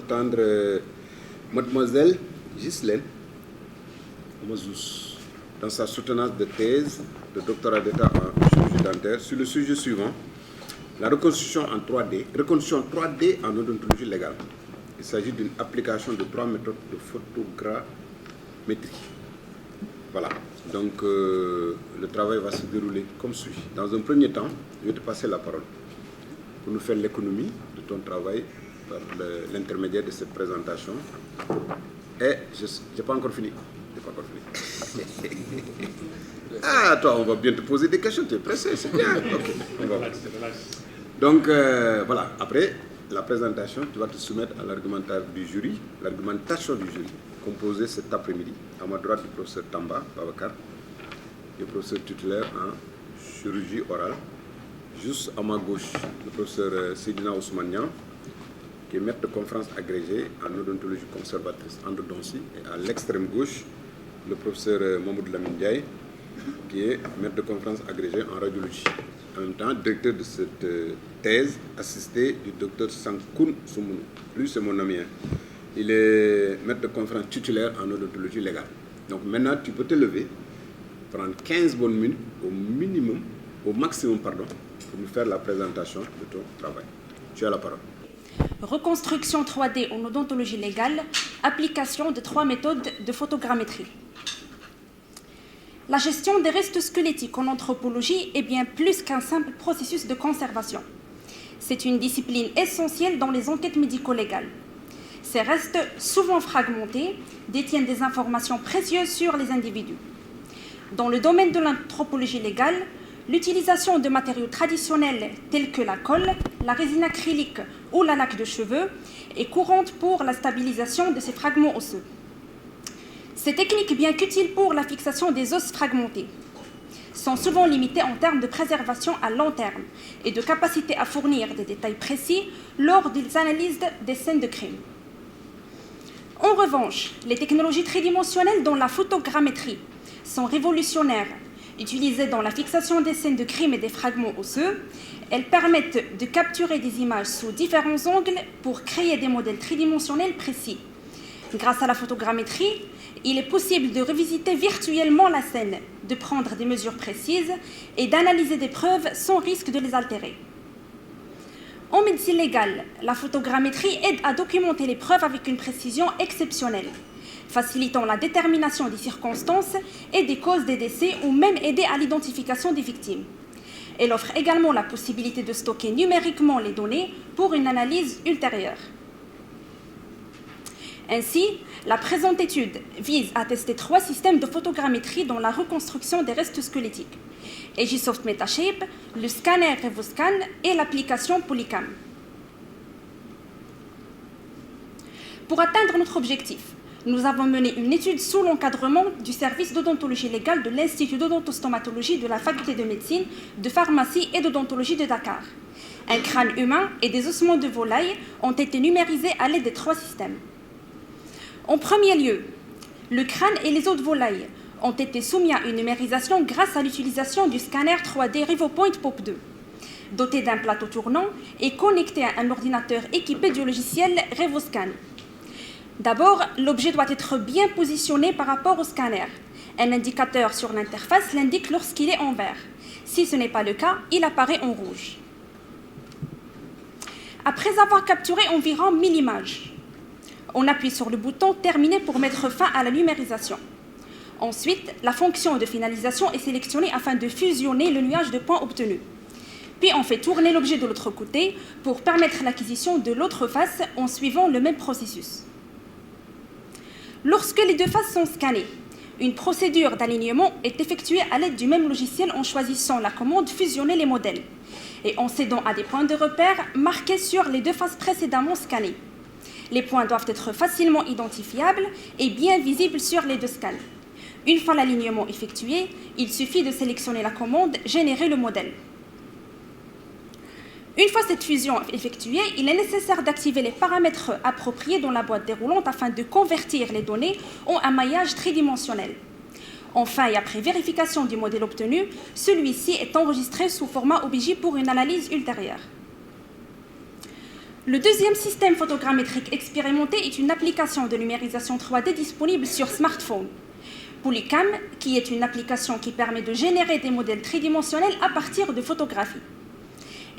entendre Mademoiselle Ghislaine Mozous dans sa soutenance de thèse de doctorat d'État en chirurgie dentaire sur le sujet suivant: la reconstruction en 3D, reconstruction 3D en odontologie légale. Il s'agit d'une application de 3 méthodes de photogrammétrie. Voilà, donc le travail va se dérouler comme suit. Dans un premier temps, je vais te passer la parole pour nous faire l'économie de ton travail par l'intermédiaire de cette présentation. Et je n'ai pas encore fini. Ah, toi, on va bien te poser des questions, tu es pressé, c'est bien. Ok, on va. Donc, voilà, après la présentation, tu vas te soumettre à l'argumentaire du jury, l'argumentation du jury, composée cet après-midi. À ma droite, du professeur Tamba Babacar, le professeur titulaire en chirurgie orale. Juste à ma gauche, le professeur Seydina Ousmanian, qui est maître de conférence agrégé en odontologie conservatrice endodontie. Et à l'extrême gauche, le professeur Mamoud Lamine Ndiaye, qui est maître de conférence agrégé en radiologie. En même temps, directeur de cette thèse, assisté du docteur Sankoun Soumounou. Lui, c'est mon ami. Il est maître de conférence titulaire en odontologie légale. Donc maintenant, tu peux te lever, prendre 15 bonnes minutes au maximum, pour nous faire la présentation de ton travail. Tu as la parole. Reconstruction 3D en odontologie légale, application de 3 méthodes de photogrammétrie. La gestion des restes squelettiques en anthropologie est bien plus qu'un simple processus de conservation. C'est une discipline essentielle dans les enquêtes médico-légales. Ces restes, souvent fragmentés, détiennent des informations précieuses sur les individus. Dans le domaine de l'anthropologie légale, l'utilisation de matériaux traditionnels tels que la colle, la résine acrylique ou la laque de cheveux est courante pour la stabilisation de ces fragments osseux. Ces techniques, bien qu'utiles pour la fixation des os fragmentés, sont souvent limitées en termes de préservation à long terme et de capacité à fournir des détails précis lors des analyses des scènes de crime. En revanche, les technologies tridimensionnelles dont la photogrammétrie sont révolutionnaires. Utilisées dans la fixation des scènes de crime et des fragments osseux, elles permettent de capturer des images sous différents angles pour créer des modèles tridimensionnels précis. Grâce à la photogrammétrie, il est possible de revisiter virtuellement la scène, de prendre des mesures précises et d'analyser des preuves sans risque de les altérer. En médecine légale, la photogrammétrie aide à documenter les preuves avec une précision exceptionnelle, facilitant la détermination des circonstances et des causes des décès ou même aider à l'identification des victimes. Elle offre également la possibilité de stocker numériquement les données pour une analyse ultérieure. Ainsi, la présente étude vise à tester 3 systèmes de photogrammétrie dans la reconstruction des restes squelettiques: Aegisoft Metashape, le scanner RevoScan et l'application Polycam. Pour atteindre notre objectif, nous avons mené une étude sous l'encadrement du service d'odontologie légale de l'Institut d'odontostomatologie de la Faculté de médecine, de pharmacie et d'odontologie de Dakar. Un crâne humain et des ossements de volaille ont été numérisés à l'aide des 3 systèmes. En premier lieu, le crâne et les os de volaille ont été soumis à une numérisation grâce à l'utilisation du scanner 3D RevoPoint POP2, doté d'un plateau tournant et connecté à un ordinateur équipé du logiciel RevoScan. D'abord, l'objet doit être bien positionné par rapport au scanner. Un indicateur sur l'interface l'indique lorsqu'il est en vert. Si ce n'est pas le cas, il apparaît en rouge. Après avoir capturé environ 1000 images, on appuie sur le bouton « Terminer » pour mettre fin à la numérisation. Ensuite, la fonction de finalisation est sélectionnée afin de fusionner le nuage de points obtenus. Puis on fait tourner l'objet de l'autre côté pour permettre l'acquisition de l'autre face en suivant le même processus. Lorsque les 2 faces sont scannées, une procédure d'alignement est effectuée à l'aide du même logiciel en choisissant la commande « Fusionner les modèles » et en s'aidant à des points de repère marqués sur les 2 faces précédemment scannées. Les points doivent être facilement identifiables et bien visibles sur les 2 scans. Une fois l'alignement effectué, il suffit de sélectionner la commande « Générer le modèle ». Une fois cette fusion effectuée, il est nécessaire d'activer les paramètres appropriés dans la boîte déroulante afin de convertir les données en un maillage tridimensionnel. Enfin, et après vérification du modèle obtenu, celui-ci est enregistré sous format OBJ pour une analyse ultérieure. Le deuxième système photogrammétrique expérimenté est une application de numérisation 3D disponible sur smartphone. Polycam, qui est une application qui permet de générer des modèles tridimensionnels à partir de photographies.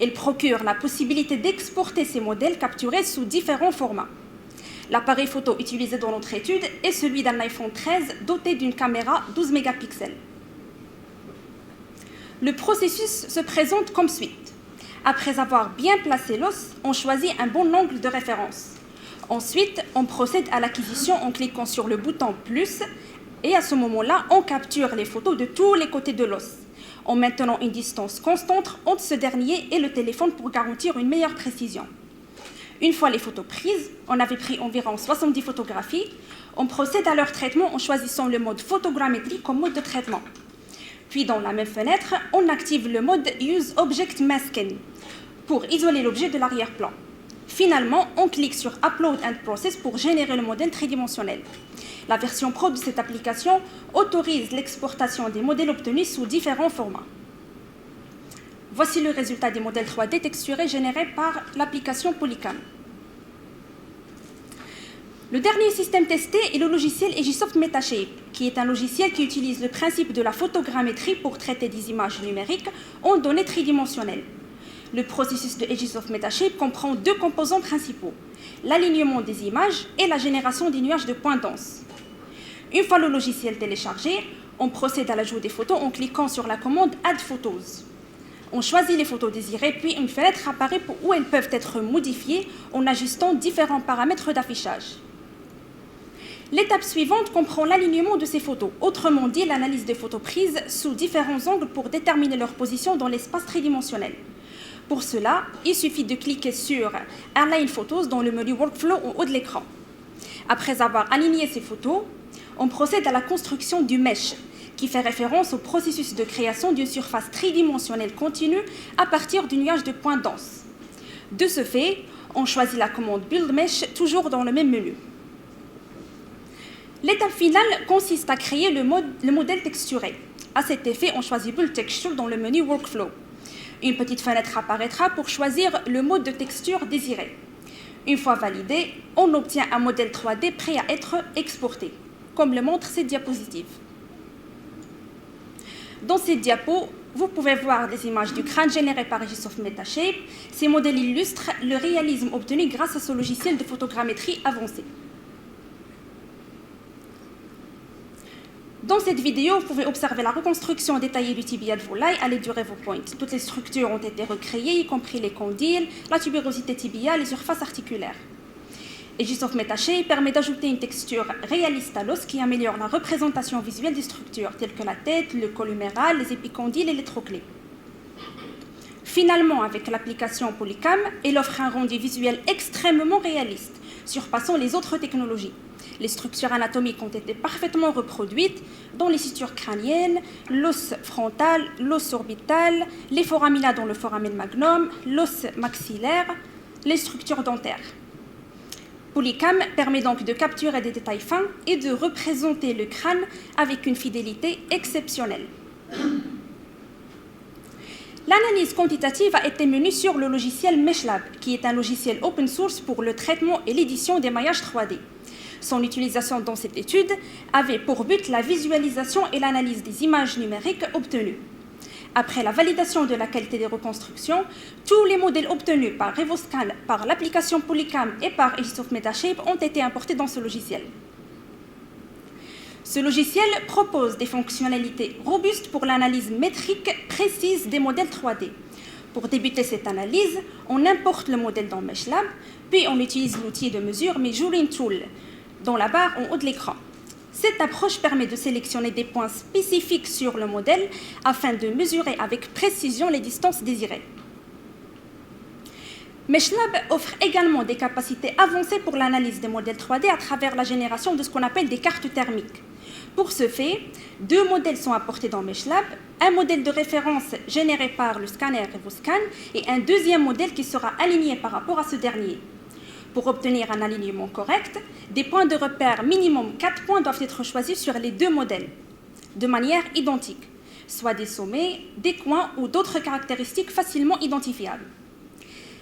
Elle procure la possibilité d'exporter ces modèles capturés sous différents formats. L'appareil photo utilisé dans notre étude est celui d'un iPhone 13 doté d'une caméra 12 mégapixels. Le processus se présente comme suit. Après avoir bien placé l'os, on choisit un bon angle de référence. Ensuite, on procède à l'acquisition en cliquant sur le bouton « plus » et à ce moment-là, on capture les photos de tous les côtés de l'os, en maintenant une distance constante entre ce dernier et le téléphone pour garantir une meilleure précision. Une fois les photos prises, on avait pris environ 70 photographies, on procède à leur traitement en choisissant le mode photogrammétrie comme mode de traitement. Puis dans la même fenêtre, on active le mode Use Object Masking pour isoler l'objet de l'arrière-plan. Finalement, on clique sur Upload and Process pour générer le modèle tridimensionnel. La version pro de cette application autorise l'exportation des modèles obtenus sous différents formats. Voici le résultat des modèles 3D texturés générés par l'application Polycam. Le dernier système testé est le logiciel Agisoft Metashape, qui est un logiciel qui utilise le principe de la photogrammétrie pour traiter des images numériques en données tridimensionnelles. Le processus de Agisoft Metashape comprend deux composants principaux, l'alignement des images et la génération des nuages de points denses. Une fois le logiciel téléchargé, on procède à l'ajout des photos en cliquant sur la commande Add Photos. On choisit les photos désirées, puis une fenêtre apparaît où elles peuvent être modifiées en ajustant différents paramètres d'affichage. L'étape suivante comprend l'alignement de ces photos, autrement dit l'analyse des photos prises sous différents angles pour déterminer leur position dans l'espace tridimensionnel. Pour cela, il suffit de cliquer sur Align Photos dans le menu Workflow en haut de l'écran. Après avoir aligné ces photos, on procède à la construction du mesh, qui fait référence au processus de création d'une surface tridimensionnelle continue à partir du nuage de points denses. De ce fait, on choisit la commande Build Mesh toujours dans le même menu. L'étape finale consiste à créer le modèle texturé. À cet effet, on choisit Build Texture dans le menu Workflow. Une petite fenêtre apparaîtra pour choisir le mode de texture désiré. Une fois validé, on obtient un modèle 3D prêt à être exporté, comme le montre cette diapositive. Dans cette diapo, vous pouvez voir des images du crâne généré par Agisoft Metashape. Ces modèles illustrent le réalisme obtenu grâce à ce logiciel de photogrammétrie avancé. Dans cette vidéo, vous pouvez observer la reconstruction détaillée du tibia de volaille à l'aide du RevoPoint. Toutes les structures ont été recréées, y compris les condyles, la tubérosité tibiale et les surfaces articulaires. Agisoft Metashape permet d'ajouter une texture réaliste à l'os qui améliore la représentation visuelle des structures, telles que la tête, le col huméral, les épicondyles et les trochlées. Finalement, avec l'application Polycam, elle offre un rendu visuel extrêmement réaliste, surpassant les autres technologies. Les structures anatomiques ont été parfaitement reproduites dans les sutures crâniennes, l'os frontal, l'os orbital, les foramina dans le foramen magnum, l'os maxillaire, les structures dentaires. Polycam permet donc de capturer des détails fins et de représenter le crâne avec une fidélité exceptionnelle. L'analyse quantitative a été menée sur le logiciel Meshlab, qui est un logiciel open source pour le traitement et l'édition des maillages 3D. Son utilisation dans cette étude avait pour but la visualisation et l'analyse des images numériques obtenues. Après la validation de la qualité des reconstructions, tous les modèles obtenus par RevoScan, par l'application Polycam et par Agisoft Metashape ont été importés dans ce logiciel. Ce logiciel propose des fonctionnalités robustes pour l'analyse métrique précise des modèles 3D. Pour débuter cette analyse, on importe le modèle dans Meshlab, puis on utilise l'outil de mesure Measuring Tool dans la barre en haut de l'écran. Cette approche permet de sélectionner des points spécifiques sur le modèle afin de mesurer avec précision les distances désirées. Meshlab offre également des capacités avancées pour l'analyse des modèles 3D à travers la génération de ce qu'on appelle des cartes thermiques. Pour ce fait, deux modèles sont apportés dans Meshlab, un modèle de référence généré par le scanner RevoScan et un deuxième modèle qui sera aligné par rapport à ce dernier. Pour obtenir un alignement correct, des points de repère minimum 4 points doivent être choisis sur les deux modèles, de manière identique, soit des sommets, des coins ou d'autres caractéristiques facilement identifiables.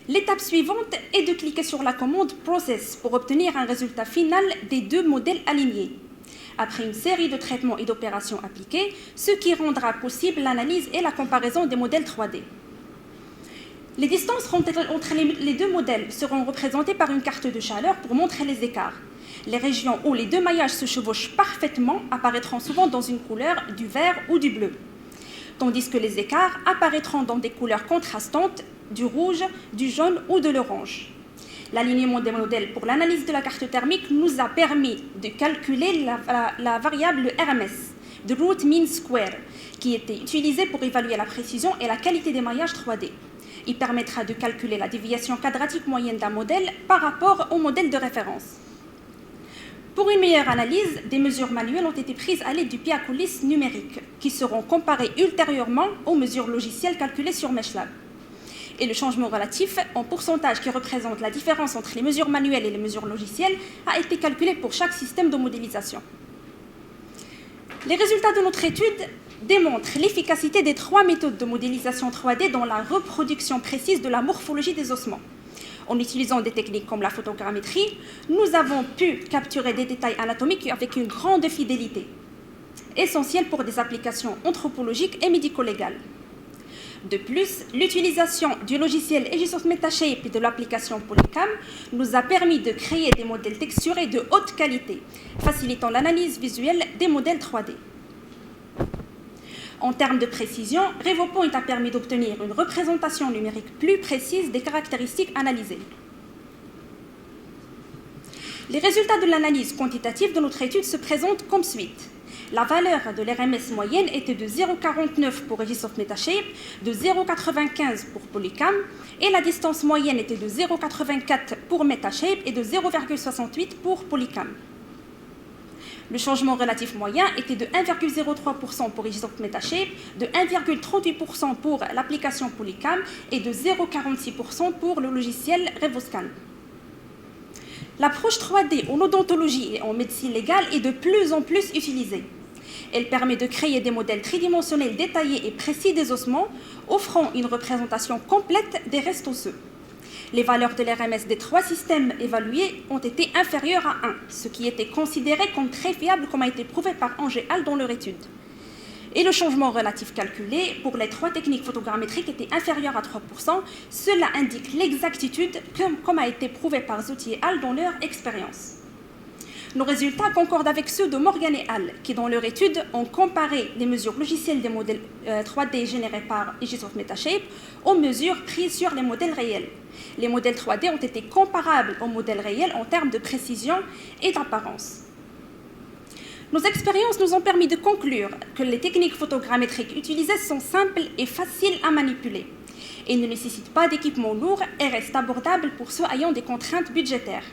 L'étape suivante est de cliquer sur la commande Process pour obtenir un résultat final des deux modèles alignés. Après une série de traitements et d'opérations appliquées, ce qui rendra possible l'analyse et la comparaison des modèles 3D. Les distances entre les deux modèles seront représentées par une carte de chaleur pour montrer les écarts. Les régions où les deux maillages se chevauchent parfaitement apparaîtront souvent dans une couleur du vert ou du bleu, tandis que les écarts apparaîtront dans des couleurs contrastantes, du rouge, du jaune ou de l'orange. L'alignement des modèles pour l'analyse de la carte thermique nous a permis de calculer la variable RMS, de Root Mean Square, qui était utilisée pour évaluer la précision et la qualité des maillages 3D. Il permettra de calculer la déviation quadratique moyenne d'un modèle par rapport au modèle de référence. Pour une meilleure analyse, des mesures manuelles ont été prises à l'aide du pied à coulisse numérique, qui seront comparées ultérieurement aux mesures logicielles calculées sur MeshLab. Et le changement relatif en pourcentage qui représente la différence entre les mesures manuelles et les mesures logicielles a été calculé pour chaque système de modélisation. Les résultats de notre étude démontrent l'efficacité des 3 méthodes de modélisation 3D dans la reproduction précise de la morphologie des ossements. En utilisant des techniques comme la photogrammétrie, nous avons pu capturer des détails anatomiques avec une grande fidélité, essentielle pour des applications anthropologiques et médico-légales. De plus, l'utilisation du logiciel Aegisoft Metashape et de l'application Polycam nous a permis de créer des modèles texturés de haute qualité, facilitant l'analyse visuelle des modèles 3D. En termes de précision, RevoPoint a permis d'obtenir une représentation numérique plus précise des caractéristiques analysées. Les résultats de l'analyse quantitative de notre étude se présentent comme suite. La valeur de l'RMS moyenne était de 0,49 pour Aegisoft Metashape, de 0,95 pour Polycam, et la distance moyenne était de 0,84 pour Metashape et de 0,68 pour Polycam. Le changement relatif moyen était de 1,03% pour Aegisoft Metashape, de 1,38% pour l'application Polycam et de 0,46% pour le logiciel RevoScan. L'approche 3D en odontologie et en médecine légale est de plus en plus utilisée. Elle permet de créer des modèles tridimensionnels détaillés et précis des ossements, offrant une représentation complète des restes osseux. Les valeurs de l'RMS des 3 systèmes évalués ont été inférieures à 1, ce qui était considéré comme très fiable, comme a été prouvé par Ange et al. Dans leur étude. Et le changement relatif calculé pour les 3 techniques photogrammétriques était inférieur à 3%. Cela indique l'exactitude, comme a été prouvé par Zouti et al. Dans leur expérience. Nos résultats concordent avec ceux de Morgan et al., qui, dans leur étude, ont comparé les mesures logicielles des modèles 3D générés par Aegisoft Metashape aux mesures prises sur les modèles réels. Les modèles 3D ont été comparables aux modèles réels en termes de précision et d'apparence. Nos expériences nous ont permis de conclure que les techniques photogrammétriques utilisées sont simples et faciles à manipuler. Elles ne nécessitent pas d'équipement lourd et restent abordables pour ceux ayant des contraintes budgétaires.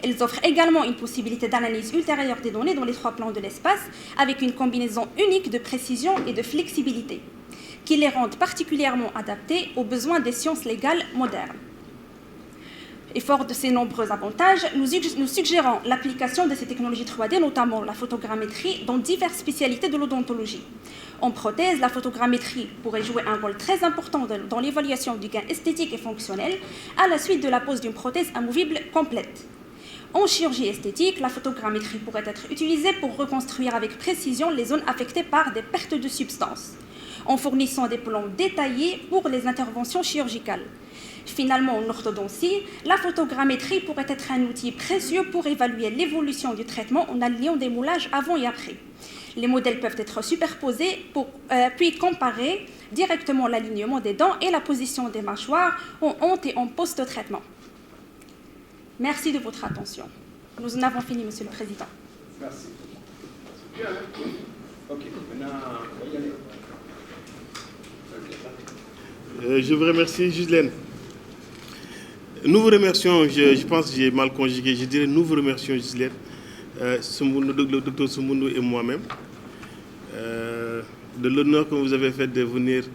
Elles offrent également une possibilité d'analyse ultérieure des données dans les 3 plans de l'espace avec une combinaison unique de précision et de flexibilité qui les rendent particulièrement adaptées aux besoins des sciences légales modernes. Et fort de ces nombreux avantages, nous suggérons l'application de ces technologies 3D, notamment la photogrammétrie, dans diverses spécialités de l'odontologie. En prothèse, la photogrammétrie pourrait jouer un rôle très important dans l'évaluation du gain esthétique et fonctionnel à la suite de la pose d'une prothèse amovible complète. En chirurgie esthétique, la photogrammétrie pourrait être utilisée pour reconstruire avec précision les zones affectées par des pertes de substances, en fournissant des plans détaillés pour les interventions chirurgicales. Finalement, en orthodontie, la photogrammétrie pourrait être un outil précieux pour évaluer l'évolution du traitement en alliant des moulages avant et après. Les modèles peuvent être superposés puis comparer directement l'alignement des dents et la position des mâchoires en honte et en post-traitement. Merci de votre attention. Nous en avons fini, Monsieur le Président. Merci. C'est bien, hein? Ok, maintenant, on va y aller. Okay. Je vous remercie, Ghislaine. Nous vous remercions, je pense que j'ai mal conjugué, je dirais nous vous remercions, Ghislaine, le docteur Soumoundou et moi-même, de l'honneur que vous avez fait de venir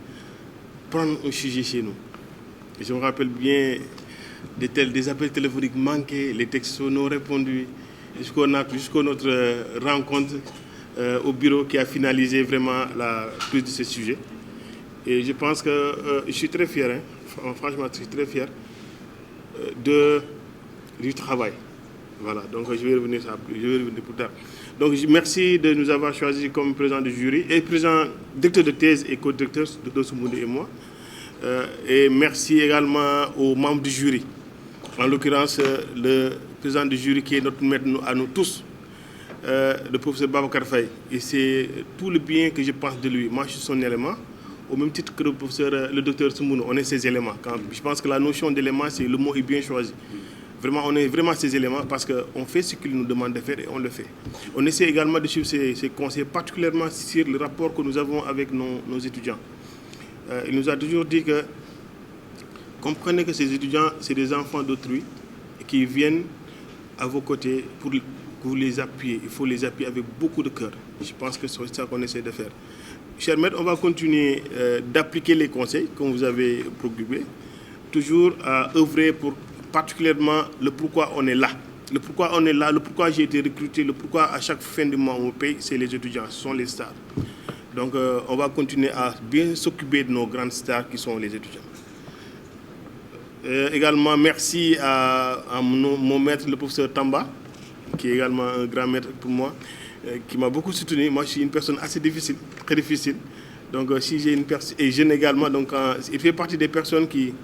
prendre un sujet chez nous. Et je me rappelle bien des appels téléphoniques manqués, les textos non répondus, jusqu'à notre rencontre au bureau qui a finalisé vraiment la prise de ce sujet. Et je pense que je suis très fier, hein, franchement, je suis très fier du travail. Voilà, donc je vais revenir plus tard. Donc merci de nous avoir choisis comme président du jury et directeur de thèse et co-directeur, Dr Soumoundé et moi. Et merci également aux membres du jury. En l'occurrence, le président du jury qui est notre maître à nous tous, le professeur Babacar Faye. Et c'est tout le bien que je pense de lui. Moi, je suis son élément, au même titre que le docteur Soumoundé. On est ses éléments. Je pense que la notion d'élément, c'est le mot est bien choisi. Vraiment, on est vraiment ses éléments parce qu'on fait ce qu'il nous demande de faire et on le fait. On essaie également de suivre ses conseils, particulièrement sur le rapport que nous avons avec nos étudiants. Il nous a toujours dit que comprenez que ces étudiants, c'est des enfants d'autrui qui viennent à vos côtés pour que vous les appuyez. Il faut les appuyer avec beaucoup de cœur. Je pense que c'est ça qu'on essaie de faire. Chers maîtres, on va continuer d'appliquer les conseils que vous avez procurés, toujours à œuvrer pour particulièrement le pourquoi on est là. Le pourquoi on est là, le pourquoi j'ai été recruté, le pourquoi à chaque fin du mois on me paye, c'est les étudiants, ce sont les stars. Donc on va continuer à bien s'occuper de nos grandes stars qui sont les étudiants. Également, merci à mon maître, le professeur Tamba, qui est également un grand maître pour moi, qui m'a beaucoup soutenu. Moi, je suis une personne assez difficile, très difficile. Donc si j'ai une personne, et jeune également, donc il fait partie des personnes qui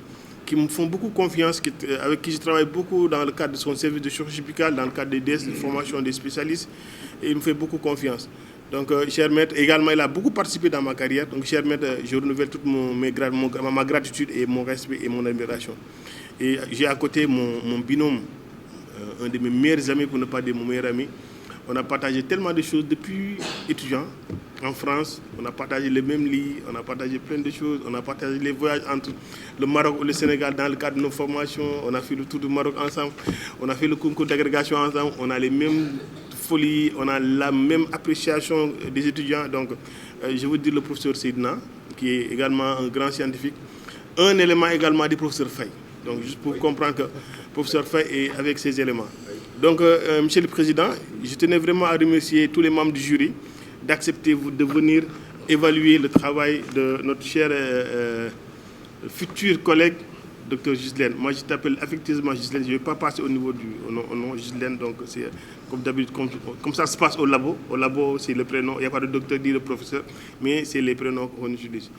me font beaucoup confiance, avec qui je travaille beaucoup dans le cadre de son service de chirurgie buccale, dans le cadre des DS, de formation des spécialistes, et il me fait beaucoup confiance. Donc, cher maître, également, il a beaucoup participé dans ma carrière. Donc, cher maître, je renouvelle toute ma gratitude et mon respect et mon admiration. Et j'ai à côté mon binôme, un de mes meilleurs amis, pour ne pas dire mon meilleur ami. On a partagé tellement de choses depuis étudiant en France. On a partagé les mêmes lits, on a partagé plein de choses. On a partagé les voyages entre le Maroc et le Sénégal dans le cadre de nos formations. On a fait le tour du Maroc ensemble. On a fait le concours d'agrégation ensemble. On a les mêmes folies, on a la même appréciation des étudiants. Donc, je veux dire le professeur Seydina, qui est également un grand scientifique. Un élément également du professeur Faye. Donc, juste pour comprendre que le professeur Faye est avec ces éléments. Donc, Monsieur le Président, je tenais vraiment à remercier tous les membres du jury d'accepter de venir évaluer le travail de notre cher futur collègue, Dr Ghislaine. Moi, je t'appelle affectueusement Ghislaine. Je ne vais pas passer au niveau du nom Ghislaine. Donc, c'est comme d'habitude, comme ça se passe au labo. Au labo, c'est le prénom. Il n'y a pas de docteur ni de professeur, mais c'est les prénoms qu'on utilise.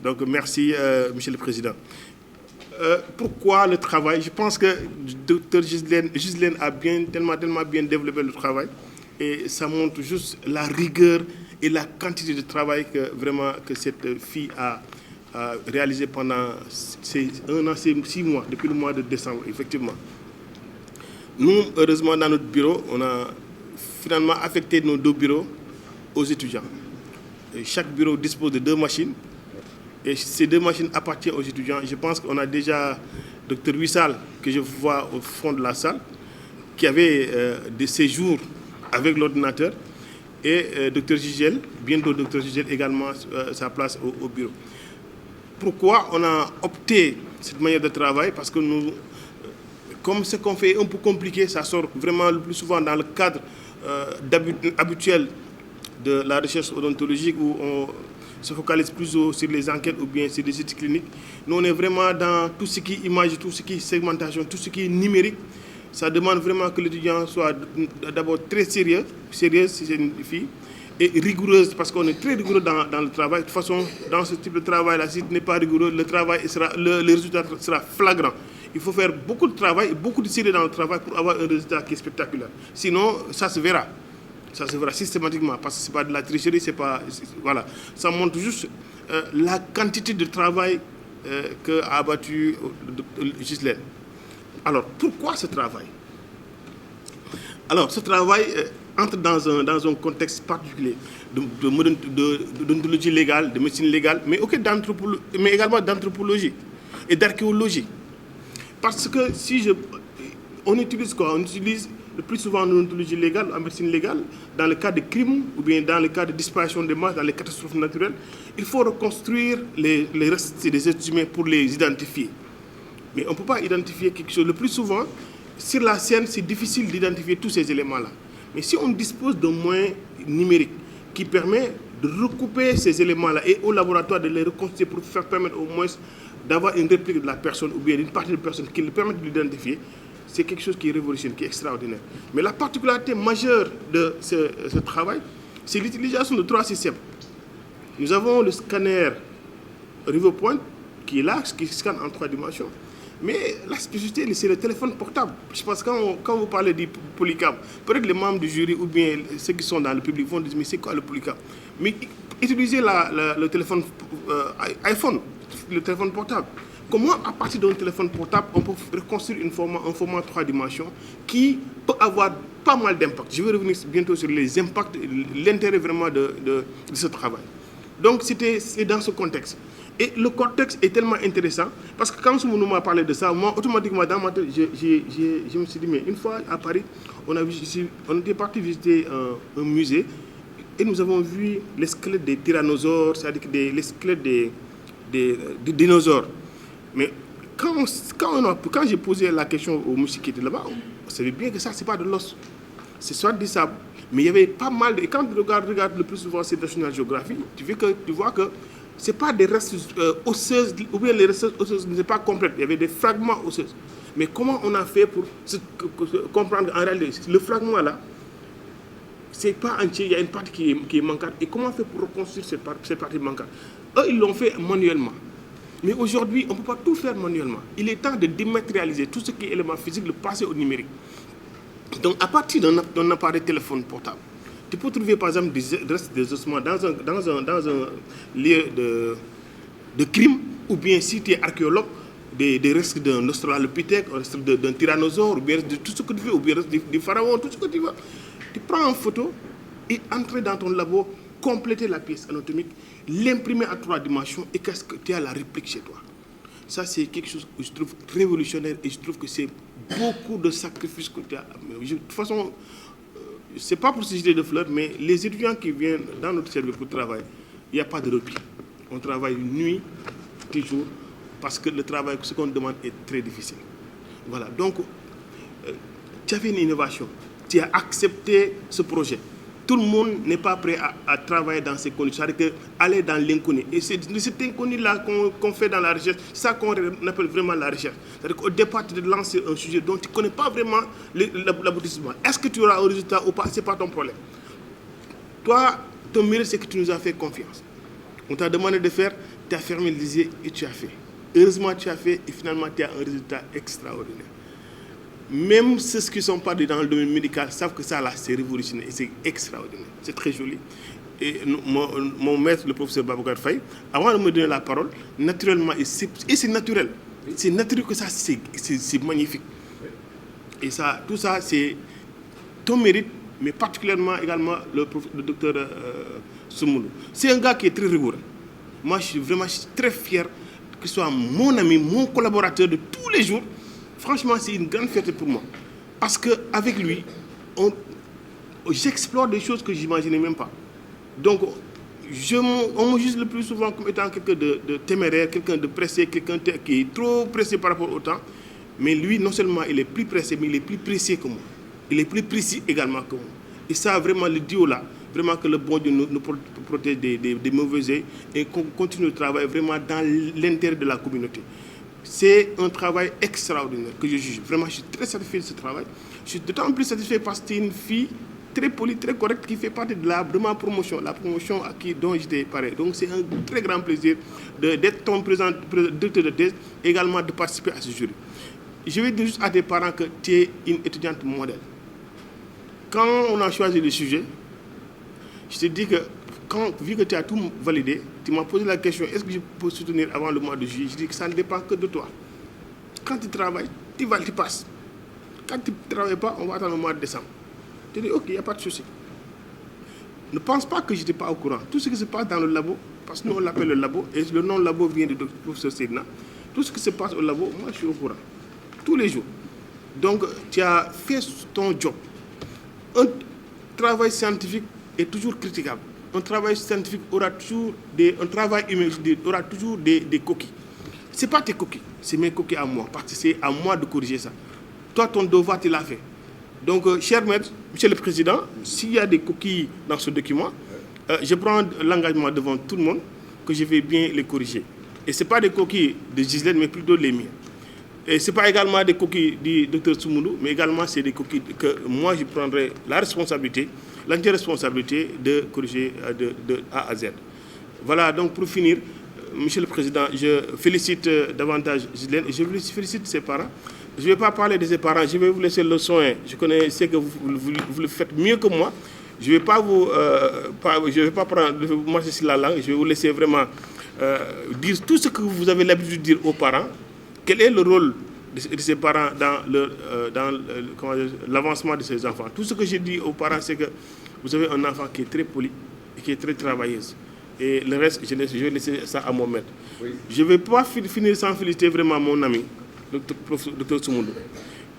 Donc, merci, Monsieur le Président. Pourquoi le travail? Je pense que Dr Ghislaine a tellement bien développé le travail. Et ça montre juste la rigueur et la quantité de travail que cette fille a réalisé pendant ces 1 an, 6 mois, depuis le mois de décembre, effectivement. Nous, heureusement, dans notre bureau, on a finalement affecté nos 2 bureaux aux étudiants. Et chaque bureau dispose de 2 machines. Et ces 2 machines appartiennent aux étudiants. Je pense qu'on a déjà Dr Wissal, que je vois au fond de la salle, qui avait des séjours avec l'ordinateur, et Dr Gigel, bientôt Dr Gigel également sa place au bureau. Pourquoi on a opté cette manière de travail? Parce que nous, comme ce qu'on fait est un peu compliqué, ça sort vraiment le plus souvent dans le cadre habituel de la recherche odontologique où on se focalise plus sur les enquêtes ou bien sur les études cliniques. Nous, on est vraiment dans tout ce qui est image, tout ce qui est segmentation, tout ce qui est numérique. Ça demande vraiment que l'étudiant soit d'abord très sérieuse si c'est une fille, et rigoureuse, parce qu'on est très rigoureux dans le travail. De toute façon, dans ce type de travail-là, si tu n'es pas rigoureux, le résultat sera flagrant. Il faut faire beaucoup de travail, beaucoup de sérieux dans le travail pour avoir un résultat qui est spectaculaire. Sinon, ça se verra. Ça se verra systématiquement, parce que ce n'est pas de la tricherie, c'est pas... Voilà. Ça montre juste la quantité de travail qu'a abattu Ghislaine. Alors, pourquoi ce travail? Alors, ce travail entre dans un contexte particulier d'odontologie légale, de médecine légale, mais également d'anthropologie et d'archéologie. Parce que on utilise quoi? On utilise le plus souvent en odontologie légale, en médecine légale, dans le cas de crimes ou bien dans le cas de disparition des masses, dans les catastrophes naturelles. Il faut reconstruire les restes des êtres humains pour les identifier. Mais on ne peut pas identifier quelque chose. Le plus souvent, sur la scène, c'est difficile d'identifier tous ces éléments-là. Mais si on dispose d'un moyen numérique qui permet de recouper ces éléments-là et au laboratoire de les reconstituer pour permettre au moins d'avoir une réplique de la personne ou bien d'une partie de la personne qui lui permet de l'identifier, c'est quelque chose qui est révolutionnaire, qui est extraordinaire. Mais la particularité majeure de ce travail, c'est l'utilisation de 3 systèmes. Nous avons le scanner RiverPoint qui est là, qui scanne en 3 dimensions. Mais la spécificité, c'est le téléphone portable. Je pense que quand vous parlez du polycam, peut-être les membres du jury ou bien ceux qui sont dans le public vont dire mais c'est quoi le polycam? Mais utilisez le téléphone iPhone, le téléphone portable. Comment, à partir d'un téléphone portable, on peut reconstruire un format 3 dimensions qui peut avoir pas mal d'impact. Je vais revenir bientôt sur les impacts, l'intérêt vraiment de ce travail. Donc, c'est dans ce contexte. Et le contexte est tellement intéressant parce que quand Soumoulou m'a parlé de ça, moi, automatiquement, dans ma tête, je me suis dit, mais une fois à Paris, on était parti visiter un musée et nous avons vu les squelettes des tyrannosaures, c'est-à-dire les squelettes des dinosaures. Mais quand j'ai posé la question au monsieur qui était là-bas, on savait bien que ça, ce n'est pas de l'os. C'est soit du sable. Mais il y avait pas mal de... Et quand tu regardes le plus souvent cette National Geographic, tu vois que ce n'est pas des restes osseuses, ou bien les restes osseuses ne sont pas complètes. Il y avait des fragments osseux. Mais comment on a fait pour comprendre en réalité le fragment-là, ce n'est pas entier, il y a une partie qui est manquante. Et comment on fait pour reconstruire cette partie manquante? Eux, ils l'ont fait manuellement. Mais aujourd'hui, on ne peut pas tout faire manuellement. Il est temps de dématérialiser tout ce qui est élément physique, le passer au numérique. Donc, à partir d'un appareil téléphone portable, tu peux trouver par exemple des restes des ossements dans un lieu de crime, ou bien si tu es archéologue, des restes d'un australopithèque, d'un tyrannosaure, ou bien de tout ce que tu veux, ou bien du pharaon, tout ce que tu veux. Tu prends une photo et entrer dans ton labo, compléter la pièce anatomique, l'imprimer à 3 dimensions et qu'est-ce que tu as la réplique chez toi. Ça, c'est quelque chose que je trouve révolutionnaire et je trouve que c'est beaucoup de sacrifices que tu as. De toute façon, ce n'est pas pour se jeter de fleurs, mais les étudiants qui viennent dans notre service pour travailler, il n'y a pas de répit. On travaille nuit, toujours, parce que le travail, ce qu'on demande est très difficile. Voilà, donc, tu as fait une innovation, tu as accepté ce projet. Tout le monde n'est pas prêt à travailler dans ces conditions, c'est-à-dire aller dans l'inconnu. Et c'est cet inconnu-là qu'on fait dans la recherche, c'est ça qu'on appelle vraiment la recherche. C'est-à-dire qu'au départ, tu te lances un sujet dont tu ne connais pas vraiment l'aboutissement. Est-ce que tu auras un résultat ou pas? Ce n'est pas ton problème. Toi, ton mérite, c'est que tu nous as fait confiance. On t'a demandé de faire, tu as fermé les yeux et tu as fait. Heureusement, tu as fait et finalement, tu as un résultat extraordinaire. Même ceux qui ne sont pas dans le domaine médical savent que ça, là, c'est révolutionnaire et c'est extraordinaire. C'est très joli. Et mon maître, le professeur Babacar Faye, avant de me donner la parole, naturellement, et c'est naturel. C'est naturel que ça, c'est magnifique. Et ça, tout ça, c'est ton mérite, mais particulièrement également le docteur Soumoulou. C'est un gars qui est très rigoureux. Moi, je suis très fier qu'il soit mon ami, mon collaborateur de tous les jours. Franchement, c'est une grande fierté pour moi. Parce qu'avec lui, j'explore des choses que je n'imaginais même pas. Donc, on me juge le plus souvent comme étant quelqu'un de téméraire, quelqu'un de pressé, quelqu'un qui est trop pressé par rapport au temps. Mais lui, non seulement il est plus pressé, mais il est plus précis que moi. Il est plus précis également que moi. Et ça, vraiment, le duo-là, vraiment que le bon Dieu nous protège des mauvais œils et qu'on continue le travail vraiment dans l'intérêt de la communauté. C'est un travail extraordinaire que je juge. Vraiment, je suis très satisfait de ce travail. Je suis d'autant plus satisfait parce que c'est une fille très polie, très correcte, qui fait partie de ma promotion, la promotion dont j'étais pareil. Donc, c'est un très grand plaisir d'être ton directeur de thèse et également de participer à ce jury. Je vais dire juste à tes parents que tu es une étudiante modèle. Quand on a choisi le sujet, je te dis que vu que tu as tout validé, tu m'as posé la question, est-ce que je peux soutenir avant le mois de juillet? Je dis que ça ne dépend que de toi. Quand tu travailles, tu passes. Quand tu ne travailles pas, on va attendre le mois de décembre. Tu dis, ok, il n'y a pas de souci. Ne pense pas que je n'étais pas au courant. Tout ce qui se passe dans le labo, parce que nous on l'appelle le labo, et le nom labo vient du professeur Sedna, tout ce qui se passe au labo, moi je suis au courant. Tous les jours. Donc, tu as fait ton job. Un travail scientifique est toujours critiquable. Un travail scientifique aura toujours un travail humain aura toujours des coquilles. Ce n'est pas tes coquilles, c'est mes coquilles à moi, parce que c'est à moi de corriger ça. Toi, ton devoir, tu l'as fait. Donc, cher maître, monsieur le président, s'il y a des coquilles dans ce document, je prends l'engagement devant tout le monde que je vais bien les corriger. Et ce n'est pas des coquilles de Gisèle, mais plutôt les miens. Et ce n'est pas également des coquilles du Dr Tsoumoulou, mais également c'est des coquilles que moi je prendrai la responsabilité, l'entière responsabilité de corriger de A à Z. Voilà, donc pour finir, Monsieur le Président, je félicite davantage Gisèle et je félicite ses parents. Je ne vais pas parler de ses parents, je vais vous laisser le soin. Je sais que vous le faites mieux que moi. Je ne vais pas marcher sur la langue, je vais vous laisser vraiment dire tout ce que vous avez l'habitude de dire aux parents. Quel est le rôle de ses parents dans l'avancement de ses enfants? Tout ce que je dis aux parents, c'est que vous avez un enfant qui est très poli et qui est très travailleuse. Et le reste, je vais laisser ça à mon maître. Oui. Je ne vais pas finir sans féliciter vraiment mon ami, le Dr Tsoumoulou.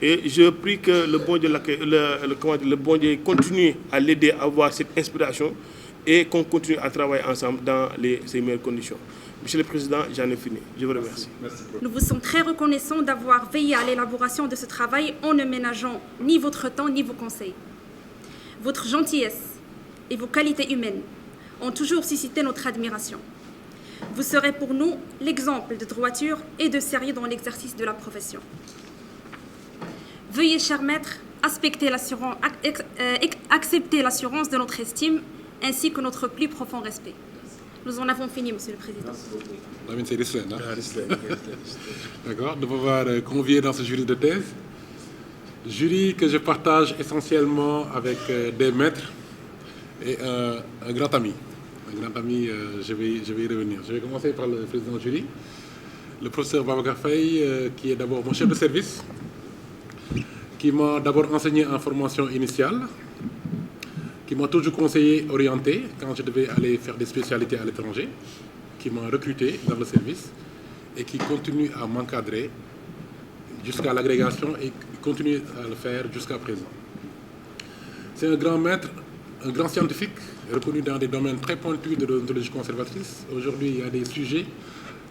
Et je prie que le bon Dieu continue à l'aider à avoir cette inspiration et qu'on continue à travailler ensemble dans ces meilleures conditions. Monsieur le Président, j'en ai fini. Je vous remercie. Merci. Nous vous sommes très reconnaissants d'avoir veillé à l'élaboration de ce travail en ne ménageant ni votre temps ni vos conseils. Votre gentillesse et vos qualités humaines ont toujours suscité notre admiration. Vous serez pour nous l'exemple de droiture et de sérieux dans l'exercice de la profession. Veuillez, cher maître, accepter l'assurance de notre estime ainsi que notre plus profond respect. Nous en avons fini, Monsieur le Président. D'accord, de m'avoir convié dans ce jury de thèse. Jury que je partage essentiellement avec des maîtres et un grand ami. Un grand ami, je vais y revenir. Je vais commencer par le président du jury, le professeur Babacar Faye, qui est d'abord mon chef de service, qui m'a d'abord enseigné en formation initiale, qui m'a toujours conseillé, orienté quand je devais aller faire des spécialités à l'étranger, qui m'a recruté dans le service et qui continue à m'encadrer jusqu'à l'agrégation et continue à le faire jusqu'à présent. C'est un grand maître, un grand scientifique, reconnu dans des domaines très pointus de l'odontologie conservatrice. Aujourd'hui, il y a des sujets,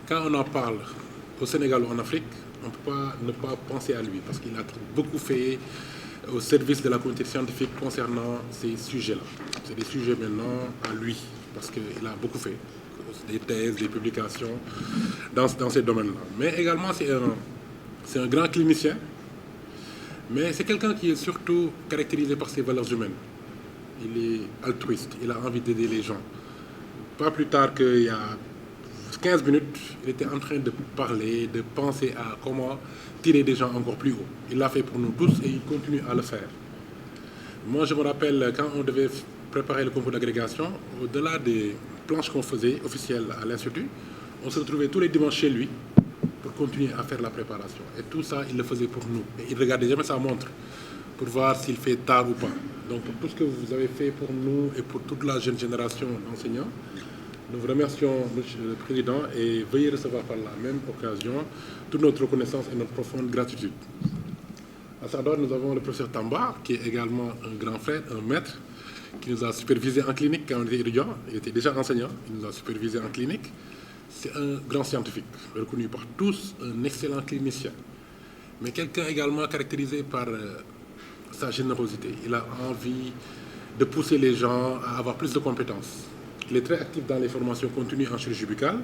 quand on en parle au Sénégal ou en Afrique, on ne peut pas ne pas penser à lui, parce qu'il a beaucoup fait au service de la communauté scientifique concernant ces sujets-là. C'est des sujets maintenant à lui, parce qu'il a beaucoup fait, des thèses, des publications dans ces domaines-là. Mais également, c'est un grand clinicien, mais c'est quelqu'un qui est surtout caractérisé par ses valeurs humaines. Il est altruiste, il a envie d'aider les gens. Pas plus tard qu'il y a 15 minutes, il était en train de parler, de penser à comment tirer des gens encore plus haut. Il l'a fait pour nous tous et il continue à le faire. Moi, je me rappelle quand on devait préparer le concours d'agrégation, au-delà des planches qu'on faisait officielles à l'Institut, on se retrouvait tous les dimanches chez lui pour continuer à faire la préparation. Et tout ça, il le faisait pour nous. Et il ne regardait jamais sa montre pour voir s'il fait tard ou pas. Donc, pour tout ce que vous avez fait pour nous et pour toute la jeune génération d'enseignants, nous vous remercions, Monsieur le Président, et veuillez recevoir par la même occasion toute notre reconnaissance et notre profonde gratitude. À Sador, nous avons le professeur Tamba, qui est également un grand frère, un maître, qui nous a supervisé en clinique quand on était étudiant. Il était déjà enseignant, il nous a supervisé en clinique. C'est un grand scientifique, reconnu par tous, un excellent clinicien, mais quelqu'un également caractérisé par sa générosité. Il a envie de pousser les gens à avoir plus de compétences. Il est très actif dans les formations continues en chirurgie buccale.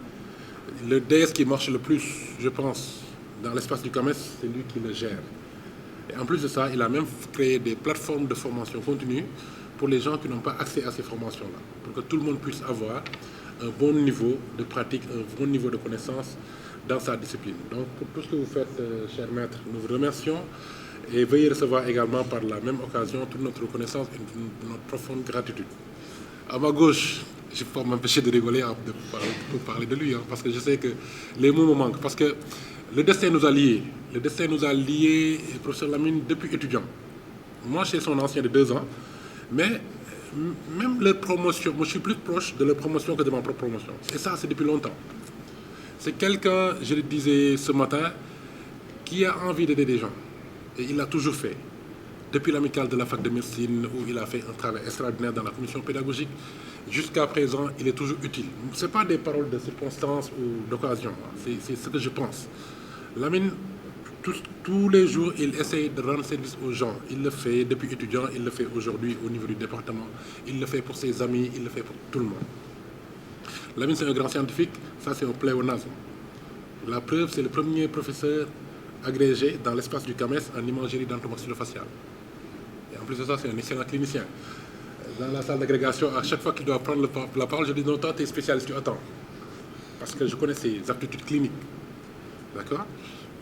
Le DS qui marche le plus, je pense, dans l'espace du CAMES, c'est lui qui le gère. Et en plus de ça, il a même créé des plateformes de formation continue pour les gens qui n'ont pas accès à ces formations-là, pour que tout le monde puisse avoir un bon niveau de pratique, un bon niveau de connaissance dans sa discipline. Donc, pour tout ce que vous faites, cher maître, nous vous remercions et veuillez recevoir également par la même occasion toute notre reconnaissance et notre profonde gratitude. À ma gauche, je ne peux pas m'empêcher de rigoler pour parler de lui, parce que je sais que les mots me manquent, parce que le destin nous a liés. Le destin nous a liés, professeur Lamine, depuis étudiant. Moi, je suis son ancien de 2 ans, mais même leur promotion, moi je suis plus proche de leur promotion que de ma propre promotion. Et ça, c'est depuis longtemps. C'est quelqu'un, je le disais ce matin, qui a envie d'aider des gens. Et il l'a toujours fait. Depuis l'amicale de la fac de médecine, où il a fait un travail extraordinaire dans la commission pédagogique, jusqu'à présent, il est toujours utile. Ce n'est pas des paroles de circonstance ou d'occasion, c'est ce que je pense. Lamine, tous les jours, il essaye de rendre service aux gens. Il le fait depuis étudiant, il le fait aujourd'hui au niveau du département. Il le fait pour ses amis, il le fait pour tout le monde. Lamine, c'est un grand scientifique, ça c'est un pléonasme. La preuve, c'est le premier professeur agrégé dans l'espace du CAMES en imagerie dentomaxillofaciale. Et en plus de ça, c'est un excellent clinicien. Dans la salle d'agrégation, à chaque fois qu'il doit prendre la parole, je dis non, toi, tu es spécialiste, tu attends. Parce que je connais ses aptitudes cliniques. D'accord?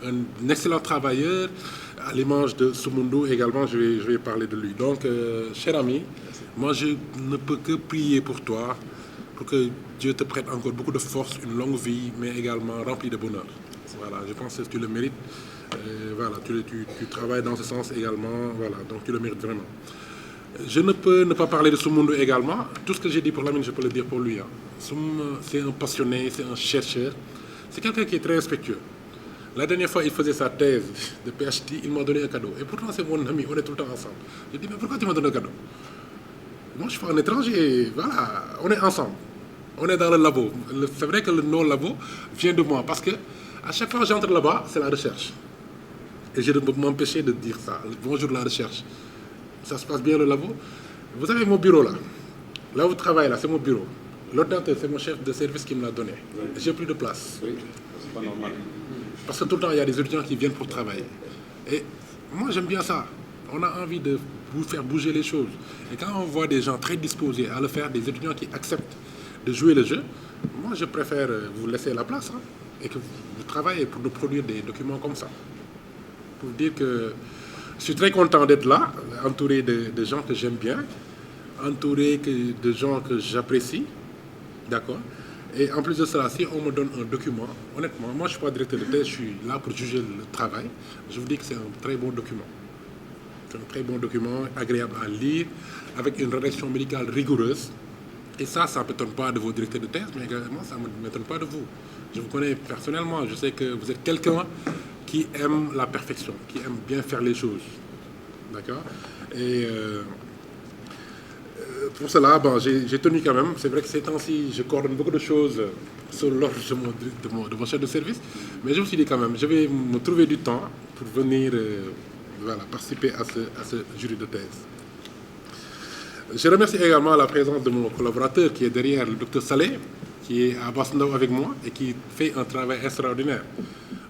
Un excellent travailleur, à l'image de Soumoundou également, je vais parler de lui. Donc, cher ami, moi, je ne peux que prier pour toi, pour que Dieu te prête encore beaucoup de force, une longue vie, mais également remplie de bonheur. Voilà, je pense que tu le mérites. Voilà, tu travailles dans ce sens également. Voilà, donc tu le mérites vraiment. Je ne peux ne pas parler de Soumoundou également. Tout ce que j'ai dit pour Lamine, je peux le dire pour lui. Hein. C'est un passionné, c'est un chercheur. C'est quelqu'un qui est très respectueux. La dernière fois, il faisait sa thèse de PhD, il m'a donné un cadeau. Et pourtant, c'est mon ami, on est tout le temps ensemble. Je dis, mais pourquoi tu m'as donné un cadeau? Moi, je suis pas un étranger. Voilà, on est ensemble. On est dans le labo. C'est vrai que le nom labo vient de moi. Parce que à chaque fois que j'entre là-bas, c'est la recherche. Et je ne peux m'empêcher de dire ça. Bonjour la recherche. Ça se passe bien le labo. Vous avez mon bureau là. Là où vous travaillez, là, c'est mon bureau. L'ordinateur, c'est mon chef de service qui me l'a donné. J'ai plus de place. Oui, c'est pas normal. Parce que tout le temps, il y a des étudiants qui viennent pour travailler. Et moi, j'aime bien ça. On a envie de vous faire bouger les choses. Et quand on voit des gens très disposés à le faire, des étudiants qui acceptent de jouer le jeu, moi, je préfère vous laisser la place, hein, et que vous travaillez pour nous produire des documents comme ça. Pour vous dire que je suis très content d'être là, entouré de gens que j'aime bien, entouré de gens que j'apprécie, d'accord? Et en plus de cela, si on me donne un document, honnêtement, moi je ne suis pas directeur de thèse, je suis là pour juger le travail. Je vous dis que c'est un très bon document. C'est un très bon document, agréable à lire, avec une rédaction médicale rigoureuse. Et ça ne m'étonne pas de vos directeurs de thèse, mais également ça ne m'étonne pas de vous. Je vous connais personnellement, je sais que vous êtes quelqu'un qui aime la perfection, qui aime bien faire les choses. D'accord? Et pour cela, bon, j'ai tenu quand même. C'est vrai que ces temps-ci, je coordonne beaucoup de choses sur l'ordre de mon chef de service. Mais je me suis dit quand même, je vais me trouver du temps pour venir voilà, participer à ce jury de thèse. Je remercie également la présence de mon collaborateur qui est derrière, le docteur Saleh, qui est à Bassendao avec moi et qui fait un travail extraordinaire.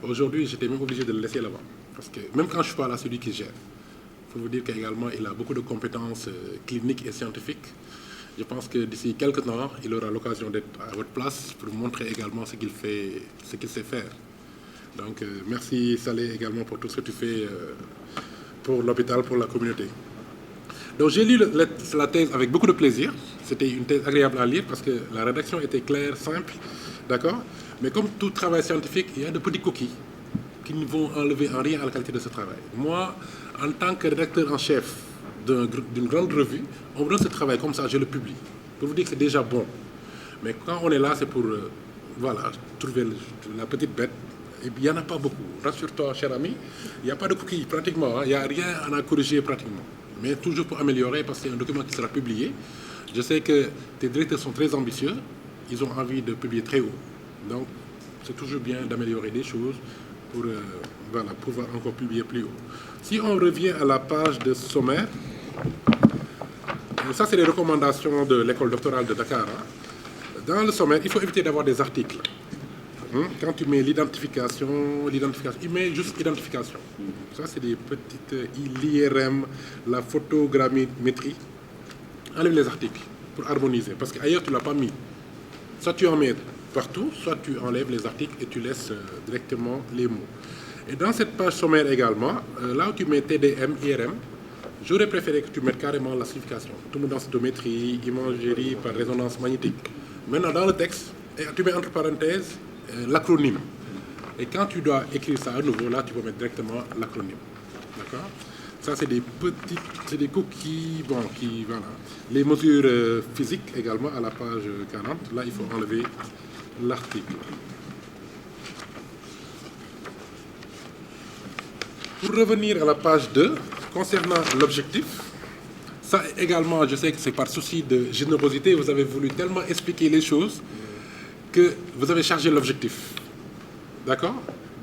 Aujourd'hui, j'étais même obligé de le laisser là-bas. Parce que même quand je ne suis pas là, c'est lui qui gère. Il faut vous dire qu'également, il a beaucoup de compétences cliniques et scientifiques. Je pense que d'ici quelques temps, il aura l'occasion d'être à votre place pour vous montrer également ce qu'il sait faire. Donc, merci Saleh également pour tout ce que tu fais pour l'hôpital, pour la communauté. Donc, j'ai lu la thèse avec beaucoup de plaisir. C'était une thèse agréable à lire parce que la rédaction était claire, simple, d'accord? Mais comme tout travail scientifique, il y a de petits coquilles qui ne vont enlever en rien à la qualité de ce travail. Moi, en tant que rédacteur en chef d'une grande revue, on me donne ce travail comme ça, je le publie. Pour vous dire que c'est déjà bon. Mais quand on est là, c'est pour voilà, trouver la petite bête. Et il n'y en a pas beaucoup. Rassure-toi, cher ami, il n'y a pas de coquilles pratiquement. Hein. Il n'y a rien à corriger pratiquement. Mais toujours pour améliorer, parce que c'est un document qui sera publié. Je sais que tes directeurs sont très ambitieux. Ils ont envie de publier très haut. Donc, c'est toujours bien d'améliorer des choses pour voilà, pouvoir encore publier plus haut. Si on revient à la page de sommaire, ça c'est les recommandations de l'école doctorale de Dakar. Hein. Dans le sommaire, il faut éviter d'avoir des articles. Quand tu mets l'identification, il met juste identification. Ça c'est des petites l'IRM, la photogrammétrie. Enlève les articles pour harmoniser, parce qu'ailleurs tu ne l'as pas mis. Soit tu en mets partout, soit tu enlèves les articles et tu laisses directement les mots. Et dans cette page sommaire également, là où tu mets TDM, IRM, j'aurais préféré que tu mettes carrément la signification. Tomodensitométrie, imagerie par résonance magnétique. Maintenant, dans le texte, tu mets entre parenthèses l'acronyme. Et quand tu dois écrire ça à nouveau, là, tu peux mettre directement l'acronyme. D'accord? Ça, c'est des petites, c'est des coquilles, bon, qui, voilà. Les mesures physiques également à la page 40. Là, il faut enlever l'article. Pour revenir à la page 2, concernant l'objectif, ça également, je sais que c'est par souci de générosité, vous avez voulu tellement expliquer les choses que vous avez chargé l'objectif. D'accord?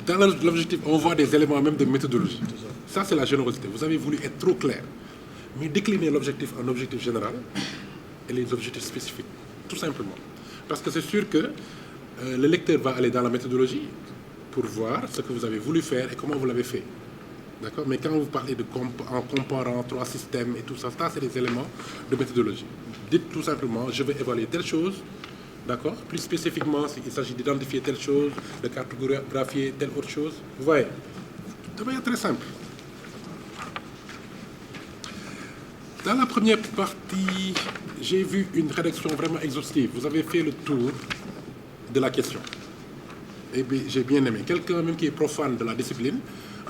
Dans l'objectif, on voit des éléments même de méthodologie. Ça, c'est la générosité. Vous avez voulu être trop clair. Mais décliner l'objectif en objectif général et les objectifs spécifiques, tout simplement. Parce que c'est sûr que le lecteur va aller dans la méthodologie, pour voir ce que vous avez voulu faire et comment vous l'avez fait. D'accord? Mais quand vous parlez en comparant 3 systèmes et tout ça, ça c'est des éléments de méthodologie. Dites tout simplement, je vais évaluer telle chose, d'accord? Plus spécifiquement, il s'agit d'identifier telle chose, de cartographier telle autre chose. Vous voyez? De manière très simple. Dans la première partie, j'ai vu une rédaction vraiment exhaustive. Vous avez fait le tour de la question. Et j'ai bien aimé. Quelqu'un même qui est profane de la discipline,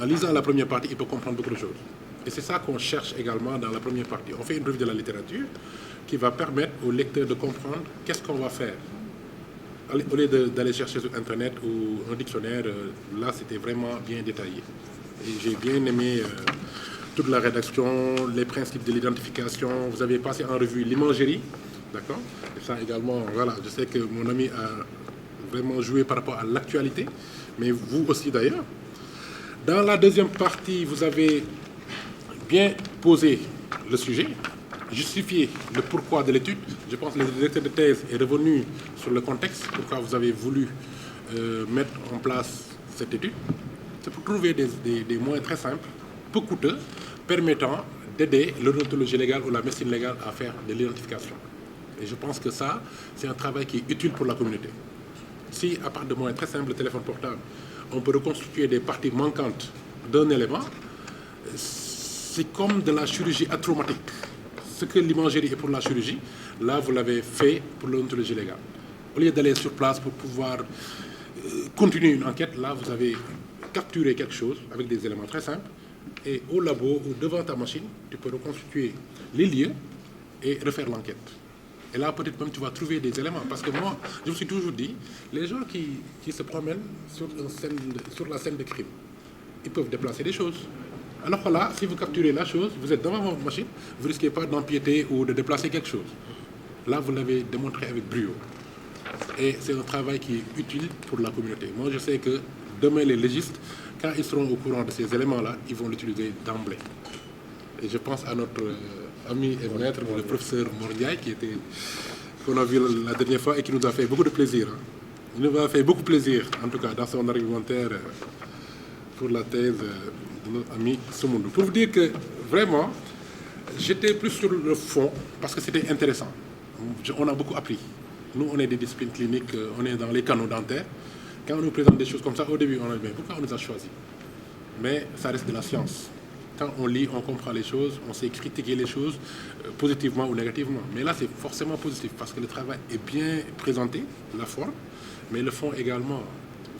en lisant la première partie, il peut comprendre beaucoup de choses. Et c'est ça qu'on cherche également dans la première partie. On fait une revue de la littérature qui va permettre au lecteur de comprendre qu'est-ce qu'on va faire. Au lieu d'aller chercher sur Internet ou un dictionnaire, là, c'était vraiment bien détaillé. Et j'ai bien aimé toute la rédaction, les principes de l'identification. Vous avez passé en revue l'imagerie, d'accord? Et ça également, voilà, je sais que mon ami a vraiment joué par rapport à l'actualité, mais vous aussi d'ailleurs. Dans la deuxième partie, vous avez bien posé le sujet, justifié le pourquoi de l'étude. Je pense que le directeur de thèse est revenu sur le contexte, pourquoi vous avez voulu mettre en place cette étude. C'est pour trouver des moyens très simples, peu coûteux, permettant d'aider l'odontologie légale ou la médecine légale à faire de l'identification. Et je pense que ça, c'est un travail qui est utile pour la communauté. Si, à part de moyens très simples, le téléphone portable, on peut reconstituer des parties manquantes d'un élément, c'est comme de la chirurgie atraumatique. Ce que l'imagerie est pour la chirurgie, là, vous l'avez fait pour l'odontologie légale. Au lieu d'aller sur place pour pouvoir continuer une enquête, là, vous avez capturé quelque chose avec des éléments très simples, et au labo ou devant ta machine, tu peux reconstituer les lieux et refaire l'enquête. Et là, peut-être même tu vas trouver des éléments. Parce que moi, je me suis toujours dit, les gens qui se promènent sur la scène de crime, ils peuvent déplacer des choses. Alors que là, si vous capturez la chose, vous êtes devant votre machine, vous ne risquez pas d'empiéter ou de déplacer quelque chose. Là, vous l'avez démontré avec brio. Et c'est un travail qui est utile pour la communauté. Moi, je sais que demain, les légistes, quand ils seront au courant de ces éléments-là, ils vont l'utiliser d'emblée. Et je pense à notre ami et maître, le professeur Mordiaï, qu'on a vu la dernière fois et qui nous a fait beaucoup de plaisir. Il nous a fait beaucoup plaisir, en tout cas, dans son argumentaire pour la thèse de notre ami Soumoundou. Pour vous dire que, vraiment, j'étais plus sur le fond, parce que c'était intéressant. On a beaucoup appris. Nous, on est des disciplines cliniques, on est dans les canaux dentaires. Quand on nous présente des choses comme ça, au début, on a dit, mais pourquoi on nous a choisis? Mais ça reste de la science. Quand on lit, on comprend les choses, on sait critiquer les choses positivement ou négativement. Mais là, c'est forcément positif parce que le travail est bien présenté, la forme, mais le fond également.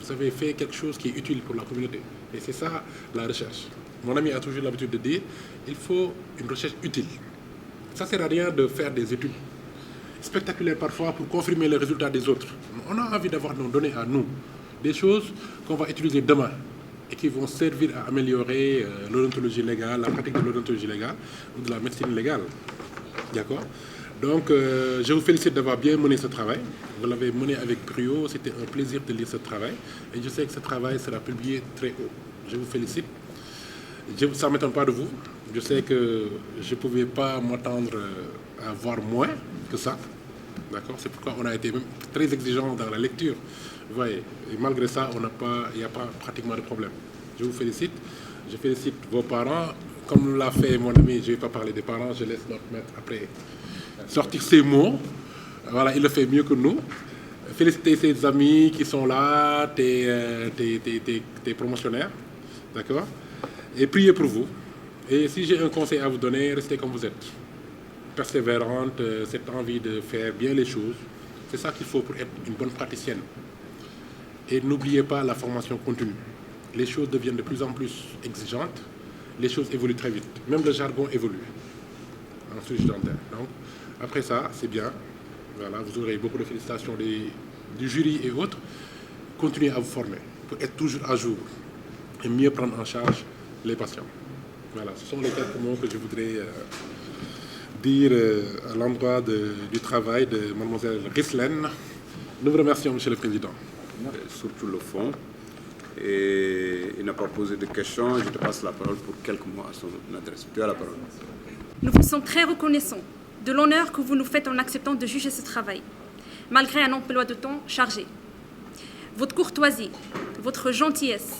Vous avez fait quelque chose qui est utile pour la communauté. Et c'est ça, la recherche. Mon ami a toujours l'habitude de dire, il faut une recherche utile. Ça ne sert à rien de faire des études spectaculaires parfois pour confirmer les résultats des autres. On a envie d'avoir nos données à nous, des choses qu'on va utiliser demain et qui vont servir à améliorer l'odontologie légale, la pratique de l'odontologie légale ou de la médecine légale. D'accord? Donc, je vous félicite d'avoir bien mené ce travail. Vous l'avez mené avec brio, c'était un plaisir de lire ce travail. Et je sais que ce travail sera publié très haut. Je vous félicite. Ça ne m'étonne pas de vous. Je sais que je ne pouvais pas m'attendre à voir moins que ça. D'accord? C'est pourquoi on a été même très exigeant dans la lecture. Vous voyez, et malgré ça, il n'y a pas pratiquement de problème. Je vous félicite. Je félicite vos parents. Comme l'a fait mon ami, je ne vais pas parler des parents, je laisse notre maître après sortir ses mots. Voilà, il le fait mieux que nous. Féliciter ses amis qui sont là, tes promotionnaires. D'accord? Et priez pour vous. Et si j'ai un conseil à vous donner, restez comme vous êtes. Persévérante, cette envie de faire bien les choses. C'est ça qu'il faut pour être une bonne praticienne. Et n'oubliez pas la formation continue. Les choses deviennent de plus en plus exigeantes. Les choses évoluent très vite. Même le jargon évolue en chirurgie dentaire. Donc, après ça, c'est bien. Voilà, vous aurez beaucoup de félicitations du jury et autres. Continuez à vous former pour être toujours à jour et mieux prendre en charge les patients. Voilà, ce sont les quelques mots que je voudrais dire à l'endroit du travail de Mlle Ghislaine. Nous vous remercions, Monsieur le Président. Surtout le fond. Et il n'a pas posé de questions. Je te passe la parole pour quelques mots à son adresse. Tu as la parole. Nous vous sommes très reconnaissants de l'honneur que vous nous faites en acceptant de juger ce travail, malgré un emploi de temps chargé. Votre courtoisie, votre gentillesse,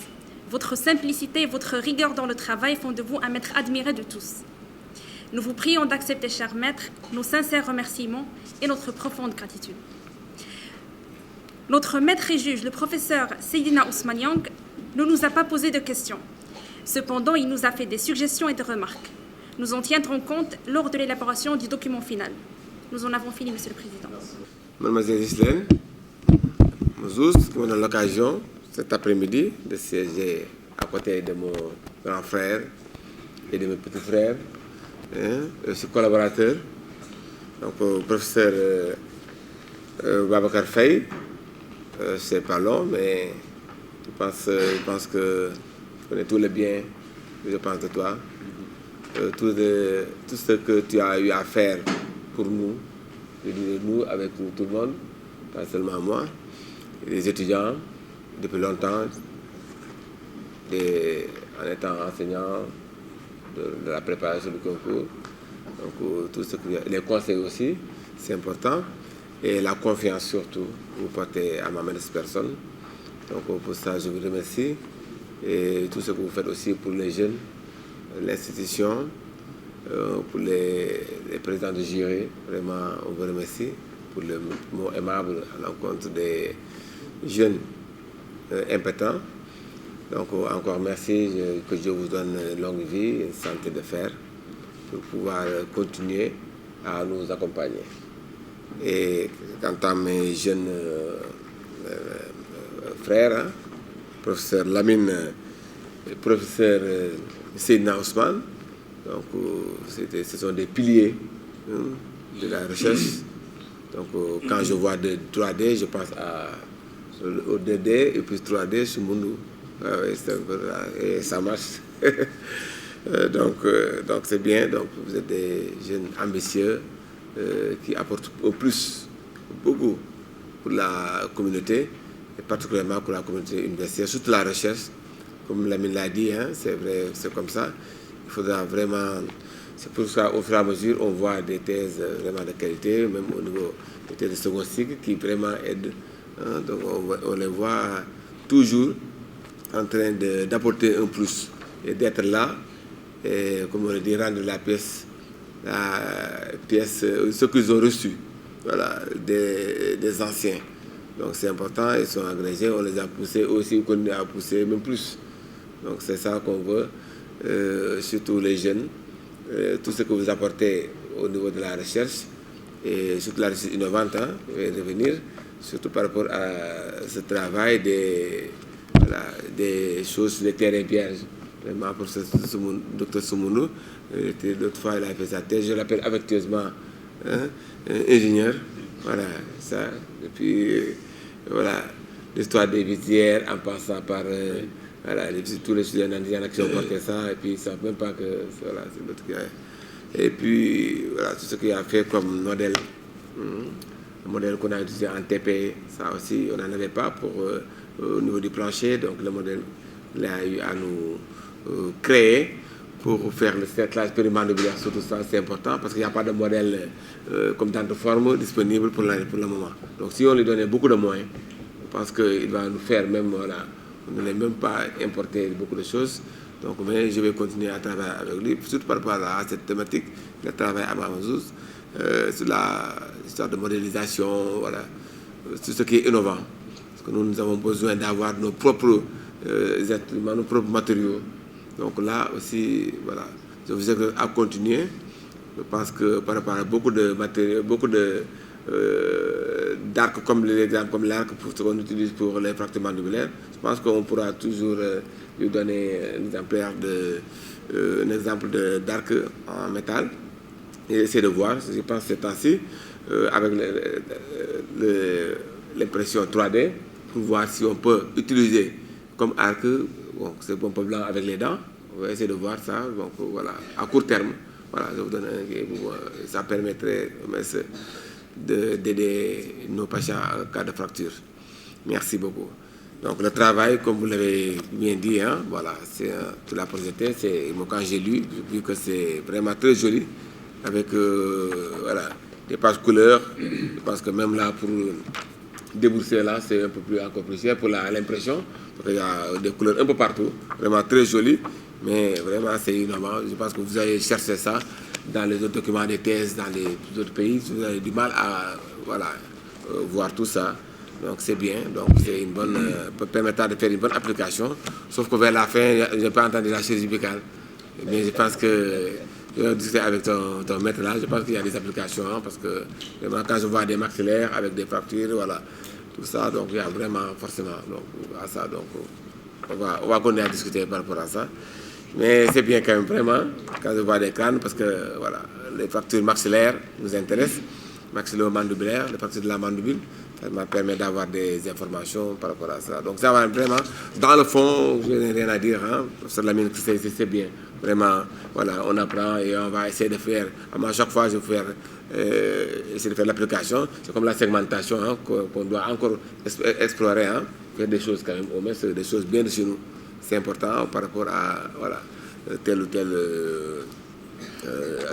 votre simplicité et votre rigueur dans le travail font de vous un maître admiré de tous. Nous vous prions d'accepter, cher maître, nos sincères remerciements et notre profonde gratitude. Notre maître et juge, le professeur Seydina Ousmane Yang, ne nous a pas posé de questions. Cependant, il nous a fait des suggestions et des remarques. Nous en tiendrons compte lors de l'élaboration du document final. Nous en avons fini, Monsieur le Président. Mademoiselle Islaine, nous avons l'occasion cet après-midi de siéger à côté de mon grand frère et de mes petits frères, ses collaborateurs, donc le professeur Babacar Faye. C'est pas long, mais je pense que je connais tout le bien que je pense de toi. Tout ce que tu as eu à faire pour nous, avec tout le monde, pas seulement moi, les étudiants, depuis longtemps, en étant enseignant de la préparation du concours. Donc, tout ce que, les conseils aussi, c'est important. Et la confiance surtout, vous portez à ma modeste personne. Donc pour ça, je vous remercie. Et tout ce que vous faites aussi pour les jeunes, l'institution, pour les présidents de jury, vraiment, on vous remercie pour le mot aimable à l'encontre des jeunes impétents. Donc encore merci, que Dieu vous donne une longue vie et une santé de fer pour pouvoir continuer à nous accompagner. Et quant à mes jeunes frères, professeur Lamine, professeur Seydina Ousmane, donc ce sont des piliers de la recherche. Donc quand je vois de 3D, je pense au 2D et puis 3D sur Moundou. Et ça marche. Donc c'est bien. Donc vous êtes des jeunes ambitieux. Qui apporte beaucoup pour la communauté, et particulièrement pour la communauté universitaire, surtout la recherche. Comme Lamine l'a dit, c'est vrai, c'est comme ça. Il faudra vraiment, c'est pour ça au fur et à mesure, on voit des thèses vraiment de qualité, même au niveau des thèses de second cycle, qui vraiment aident. Donc on les voit toujours en train d'apporter un plus et d'être là, et comme on le dit, rendre la pièce, ce qu'ils ont reçu, voilà, des anciens. Donc c'est important, ils sont agrégés, on les a poussés aussi, on continue à pousser même plus. Donc c'est ça qu'on veut, surtout les jeunes, tout ce que vous apportez au niveau de la recherche, et surtout la recherche innovante, je vais revenir, surtout par rapport à ce travail des choses sur les terrains vierges. Vraiment, pour ce docteur Soumounou, l'autre fois, il a fait sa thèse, je l'appelle affectueusement ingénieur. Voilà, ça. Et puis, voilà, l'histoire des visières, en passant par voilà, tous les étudiants indiens qui ont porté ça, et puis ils ne savent même pas que voilà, c'est l'autre qui a. Et puis, voilà, tout ce qu'il a fait comme modèle, le modèle qu'on a utilisé en TP, ça aussi, on n'en avait pas au niveau du plancher, donc le modèle, il a eu à nous créer pour faire le cerclage périmandibulaire, surtout ça, c'est important parce qu'il n'y a pas de modèle comme dans de forme disponible pour le moment. Donc si on lui donnait beaucoup de moyens, je pense qu'il va nous faire même, voilà, on ne l'a même pas importé beaucoup de choses. Donc mais je vais continuer à travailler avec lui, surtout par rapport à cette thématique, le travail à Mamazouz, sur l'histoire de modélisation, voilà, tout ce qui est innovant. Parce que nous avons besoin d'avoir nos propres instruments, nos propres matériaux. Donc là aussi, voilà, je vous invite à continuer. Je pense que par rapport à beaucoup de matériaux, beaucoup d'arcs comme l'exemple comme l'arc pour ce qu'on utilise pour les fractures mandibulaires, je pense qu'on pourra toujours lui donner un exemple d'arc en métal et essayer de voir, je pense ces temps-ci, avec l'impression 3D, pour voir si on peut utiliser comme arc, bon, c'est bon peu blanc avec les dents, on va essayer de voir ça, donc voilà, à court terme, voilà, je vous donne ça permettrait d'aider nos patients en cas de fracture. Merci beaucoup. Donc le travail, comme vous l'avez bien dit, voilà, tu l'as projeté, quand j'ai lu, j'ai vu que c'est vraiment très joli, avec voilà, des pages couleurs. Je pense que même là, pour déboursé là, c'est un peu plus encore plus cher pour l'impression. Il y a des couleurs un peu partout, vraiment très jolies, mais vraiment c'est innovant. Je pense que vous allez chercher ça dans les autres documents de thèse, dans les autres pays. Vous avez du mal à voir tout ça. Donc c'est bien, donc c'est une bonne permettant de faire une bonne application. Sauf que vers la fin, je n'ai pas entendu la chirurgie buccale. Mais je pense que je vais discuter avec ton maître là, je pense qu'il y a des applications, hein, parce que vraiment, quand je vois des maxillaires avec des fractures, voilà, tout ça, donc il y a vraiment forcément donc, à ça. Donc on va continuer à discuter par rapport à ça. Mais c'est bien quand même vraiment, quand je vois des crânes, parce que voilà, les fractures maxillaires nous intéressent, maxillo-mandibulaires, les fractures de la mandibule. Ça m'a permis d'avoir des informations par rapport à ça. Donc ça va vraiment, dans le fond, je n'ai rien à dire, hein, sur la mine, c'est bien. Vraiment, voilà, on apprend et on va essayer de faire, à chaque fois je vais essayer de faire l'application. C'est comme la segmentation, hein, qu'on doit encore explorer, hein, faire des choses quand même, au moins des choses bien de chez nous. C'est important par rapport à voilà, tel ou tel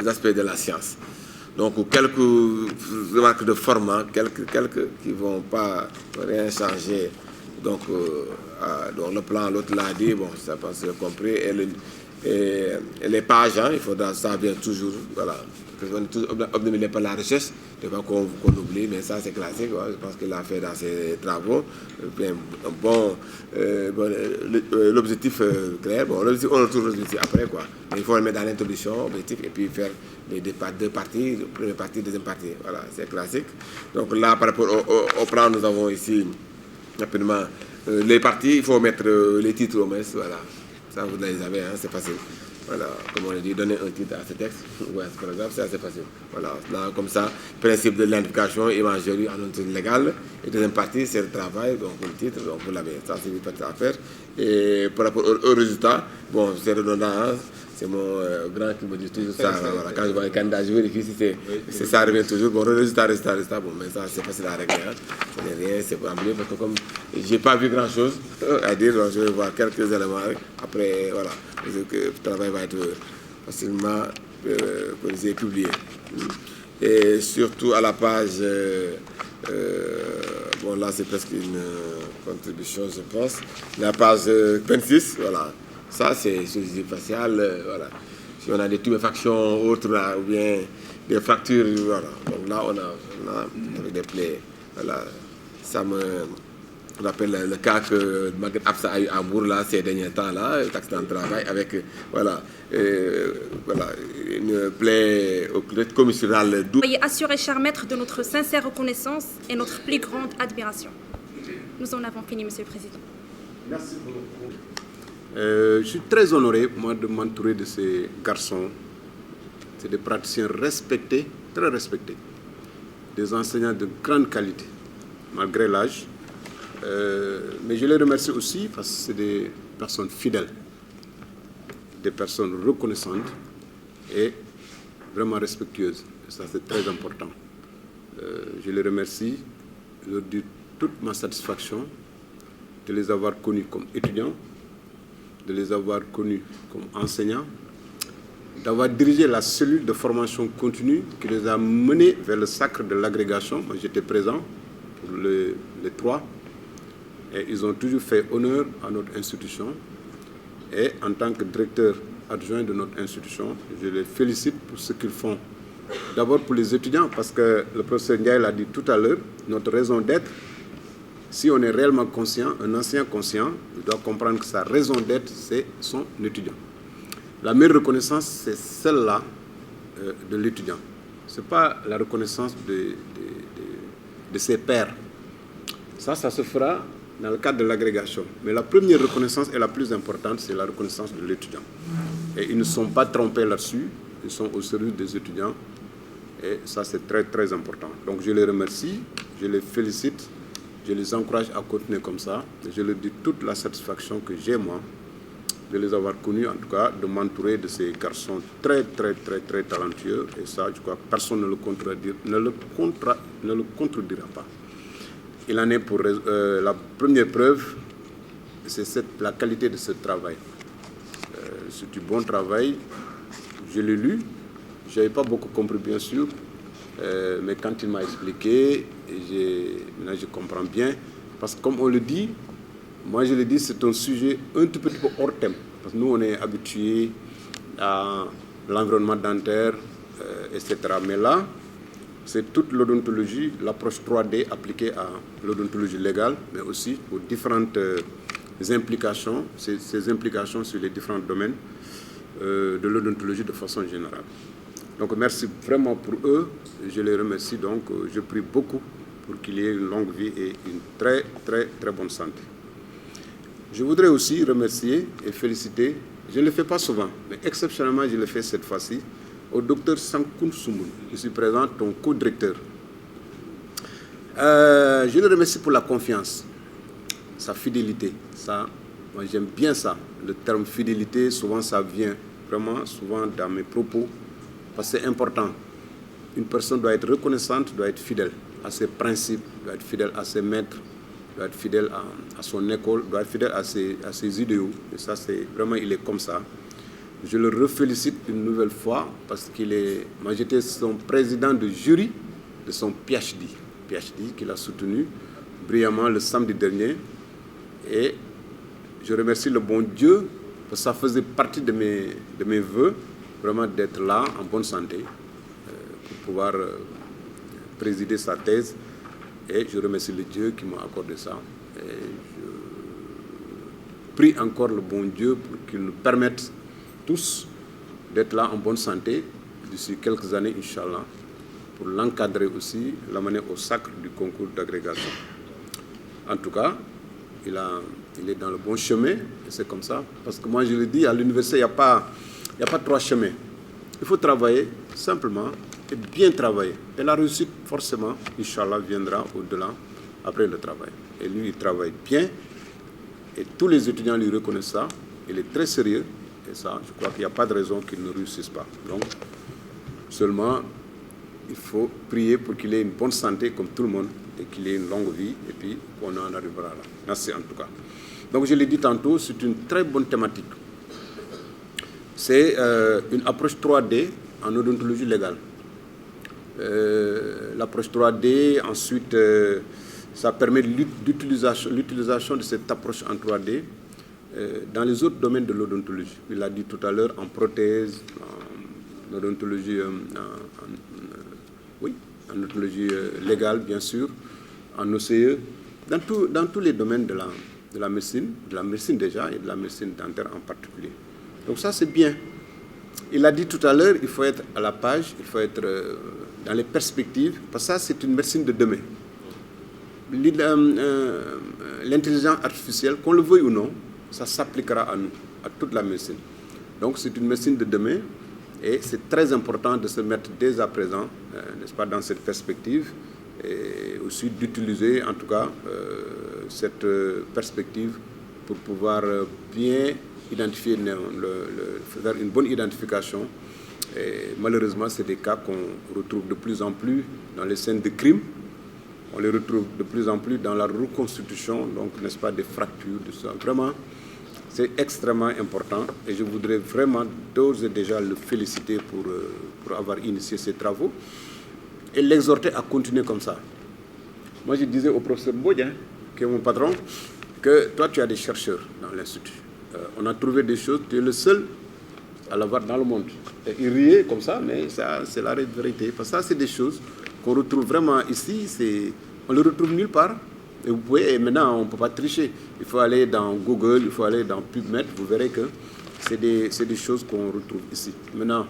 aspect de la science. Donc quelques remarques de format, quelques qui ne vont pas rien changer. Donc le plan, l'autre l'a dit, bon, ça pense que j'ai compris. Et les pages, hein, il faudra, ça vient toujours, voilà. On est tous obnubilés par la recherche, il ne faut pas qu'on oublie, mais ça c'est classique, ouais, je pense qu'il l'a fait dans ses travaux. L'objectif clair, bon, on le retrouve l'objectif après, quoi. Mais il faut le mettre dans l'introduction, objectif, et puis faire deux parties, première partie, deuxième partie, voilà, c'est classique. Donc là, par rapport au plan, nous avons ici, rapidement, les parties, il faut mettre les titres au moins, voilà. Ça, vous les avez, hein, c'est facile. Voilà, comme on a dit, donner un titre à ce texte, ouais, c'est par exemple, c'est assez facile. Voilà, là, comme ça, principe de l'identification, imagerie en entité légale. Et deuxième partie, c'est le travail, donc le titre, donc vous l'avez, ça c'est vite à faire. Et par rapport au résultat, bon, c'est redondant, hein, c'est mon grand qui me dit toujours ça. Voilà, quand je vois les candidats, je vérifie si ça revient toujours. Bon, résultat, bon, mais ça c'est facile à régler. Hein. Ce n'est rien, c'est pas emballé, parce que comme je n'ai pas vu grand chose à dire, donc je vais voir quelques éléments. Après, voilà, le travail va être facilement corrigé et publié. Et surtout à la page, bon là c'est presque une contribution, je pense. La page 26, voilà. Ça, c'est chirurgie faciale, voilà. Si on a des tuméfactions autres, là, ou bien des fractures, voilà. Donc là, on a avec des plaies, voilà. Ça me rappelle le cas que Maguette Absa a eu à Bourg, là, ces derniers temps, là, accident de travail, avec, voilà, une plaie commissurale double. Soyez assurés, cher maître, de notre sincère reconnaissance et notre plus grande admiration. Nous en avons fini, Monsieur le Président. Merci beaucoup. Je suis très honoré, moi, de m'entourer de ces garçons. C'est des praticiens respectés, très respectés. Des enseignants de grande qualité, malgré l'âge. Mais je les remercie aussi parce que c'est des personnes fidèles, des personnes reconnaissantes et vraiment respectueuses. Et ça, c'est très important. Je les remercie. Je leur dis toute ma satisfaction de les avoir connus comme étudiants, de les avoir connus comme enseignants, d'avoir dirigé la cellule de formation continue qui les a menés vers le sacre de l'agrégation. Moi, j'étais présent pour les trois. Et ils ont toujours fait honneur à notre institution. Et en tant que directeur adjoint de notre institution, je les félicite pour ce qu'ils font. D'abord pour les étudiants, parce que le professeur Ndiaye l'a dit tout à l'heure, notre raison d'être, si on est réellement conscient, un enseignant conscient, il doit comprendre que sa raison d'être, c'est son étudiant. La meilleure reconnaissance, c'est celle-là de l'étudiant. Ce n'est pas la reconnaissance de ses pairs. Ça se fera dans le cadre de l'agrégation. Mais la première reconnaissance et la plus importante, c'est la reconnaissance de l'étudiant. Et ils ne sont pas trompés là-dessus, ils sont au service des étudiants. Et ça, c'est très, très important. Donc, je les remercie, je les félicite, je les encourage à continuer comme ça. Et je leur dis toute la satisfaction que j'ai, moi, de les avoir connus, en tout cas, de m'entourer de ces garçons très, très, très, très talentueux. Et ça, je crois que personne ne le contredira pas. Il en est pour la première preuve, c'est la qualité de ce travail. C'est du bon travail. Je l'ai lu. Je n'avais pas beaucoup compris, bien sûr. Mais quand il m'a expliqué, maintenant je comprends bien. Parce que comme on le dit, moi je le dis, c'est un sujet un tout petit peu hors thème. Parce que nous, on est habitués à l'environnement dentaire, etc. Mais là, c'est toute l'odontologie, l'approche 3D appliquée à l'odontologie légale, mais aussi aux différentes implications, ces implications sur les différents domaines de l'odontologie de façon générale. Donc merci vraiment pour eux, je les remercie. Donc je prie beaucoup pour qu'il y ait une longue vie et une très très très bonne santé. Je voudrais aussi remercier et féliciter, je ne le fais pas souvent, mais exceptionnellement je le fais cette fois-ci, au docteur Sankoun Soumoun, ici présent, ton co-directeur. Je le remercie pour la confiance, sa fidélité. Ça, moi j'aime bien ça. Le terme fidélité, souvent ça vient vraiment souvent dans mes propos, parce que c'est important. Une personne doit être reconnaissante, doit être fidèle à ses principes, doit être fidèle à ses maîtres, doit être fidèle à son école, doit être fidèle à ses idéaux. Et ça, c'est vraiment, il est comme ça. Je le refélicite une nouvelle fois parce qu'il est... Moi, j'étais son président de jury de son PhD qu'il a soutenu brillamment le samedi dernier. Et je remercie le bon Dieu parce que ça faisait partie de mes vœux, vraiment d'être là en bonne santé pour pouvoir présider sa thèse. Et je remercie le Dieu qui m'a accordé ça. Et je prie encore le bon Dieu pour qu'il nous permette tous d'être là en bonne santé d'ici quelques années, Inch'Allah, pour l'encadrer aussi, l'amener au sacre du concours d'agrégation. En tout cas, il est dans le bon chemin, et c'est comme ça. Parce que moi, je le dis, à l'université, il n'y a pas 3 chemins. Il faut travailler simplement et bien travailler. Et la réussite, forcément, Inch'Allah, viendra au-delà, après le travail. Et lui, il travaille bien, et tous les étudiants lui reconnaissent ça. Il est très sérieux, et ça, je crois qu'il n'y a pas de raison qu'il ne réussisse pas. Donc, seulement, il faut prier pour qu'il ait une bonne santé, comme tout le monde, et qu'il ait une longue vie, et puis on en arrivera là. Merci en tout cas. Donc, je l'ai dit tantôt, c'est une très bonne thématique. C'est une approche 3D en odontologie légale. L'approche 3D, ensuite, ça permet l'utilisation de cette approche en 3D dans les autres domaines de l'odontologie. Il l'a dit tout à l'heure, en prothèse, en odontologie, en odontologie légale, bien sûr, en OCE, dans tous les domaines de la médecine déjà, et de la médecine dentaire en particulier. Donc ça, c'est bien. Il a dit tout à l'heure, il faut être à la page, il faut être dans les perspectives, parce que ça, c'est une médecine de demain. L'intelligence artificielle, qu'on le veuille ou non, ça s'appliquera à nous, à toute la médecine. Donc c'est une médecine de demain, et c'est très important de se mettre dès à présent, n'est-ce pas, dans cette perspective, et aussi d'utiliser, en tout cas, cette perspective pour pouvoir bien identifier, faire une bonne identification. Et malheureusement, c'est des cas qu'on retrouve de plus en plus dans les scènes de crime. On les retrouve de plus en plus dans la reconstitution, donc, n'est-ce pas, des fractures, de ça. Vraiment, c'est extrêmement important. Et je voudrais vraiment d'ores et déjà le féliciter pour avoir initié ces travaux et l'exhorter à continuer comme ça. Moi, je disais au professeur Bodien, qui est mon patron, que toi, tu as des chercheurs dans l'Institut. On a trouvé des choses, tu es le seul à l'avoir dans le monde. Et il riait comme ça, mais ça, c'est la vérité. Parce que ça, c'est des choses qu'on retrouve vraiment ici. On ne le retrouve nulle part. Et vous pouvez, et maintenant, on ne peut pas tricher. Il faut aller dans Google, il faut aller dans PubMed. Vous verrez que c'est des choses qu'on retrouve ici. Maintenant,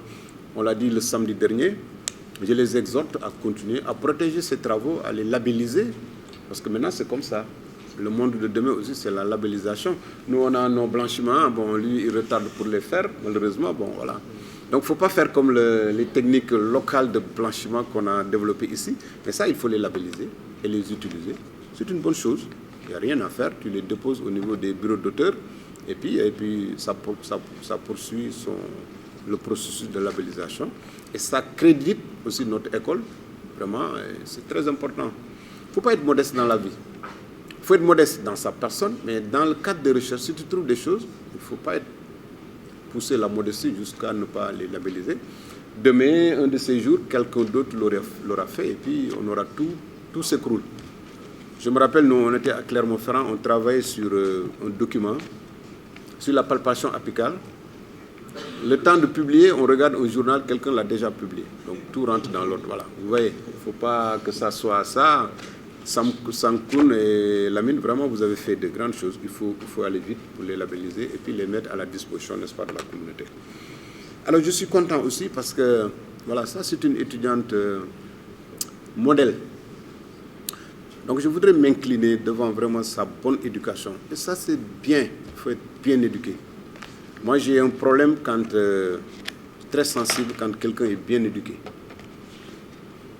on l'a dit le samedi dernier, je les exhorte à continuer à protéger ces travaux, à les labelliser. Parce que maintenant, c'est comme ça. Le monde de demain aussi, c'est la labellisation. Nous, on a nos blanchiments. Bon, lui, il retarde pour les faire, malheureusement. Bon, voilà. Donc, il ne faut pas faire comme les techniques locales de blanchiment qu'on a développées ici. Mais ça, il faut les labelliser et les utiliser. C'est une bonne chose. Il n'y a rien à faire. Tu les déposes au niveau des bureaux d'auteurs. Et puis ça poursuit le processus de labellisation. Et ça crédite aussi notre école. Vraiment, c'est très important. Il ne faut pas être modeste dans la vie. Il faut être modeste dans sa personne, mais dans le cadre des recherches, si tu trouves des choses, il ne faut pas pousser la modestie jusqu'à ne pas les labelliser. demain, un de ces jours, quelqu'un d'autre l'aura fait et puis on aura tout s'écroule. Je me rappelle, nous, on était à Clermont-Ferrand, on travaillait sur un document sur la palpation apicale. Le temps de publier, on regarde au journal, quelqu'un l'a déjà publié. Donc tout rentre dans l'ordre. Voilà. Vous voyez, il ne faut pas que ça soit ça. Sankoun et Lamine, vraiment, vous avez fait de grandes choses. Il faut aller vite pour les labelliser et puis les mettre à la disposition, n'est-ce pas, de la communauté. Alors je suis content aussi parce que, voilà, ça c'est une étudiante modèle. Donc je voudrais m'incliner devant vraiment sa bonne éducation. Et ça c'est bien, il faut être bien éduqué. Moi j'ai un problème très sensible quand quelqu'un est bien éduqué.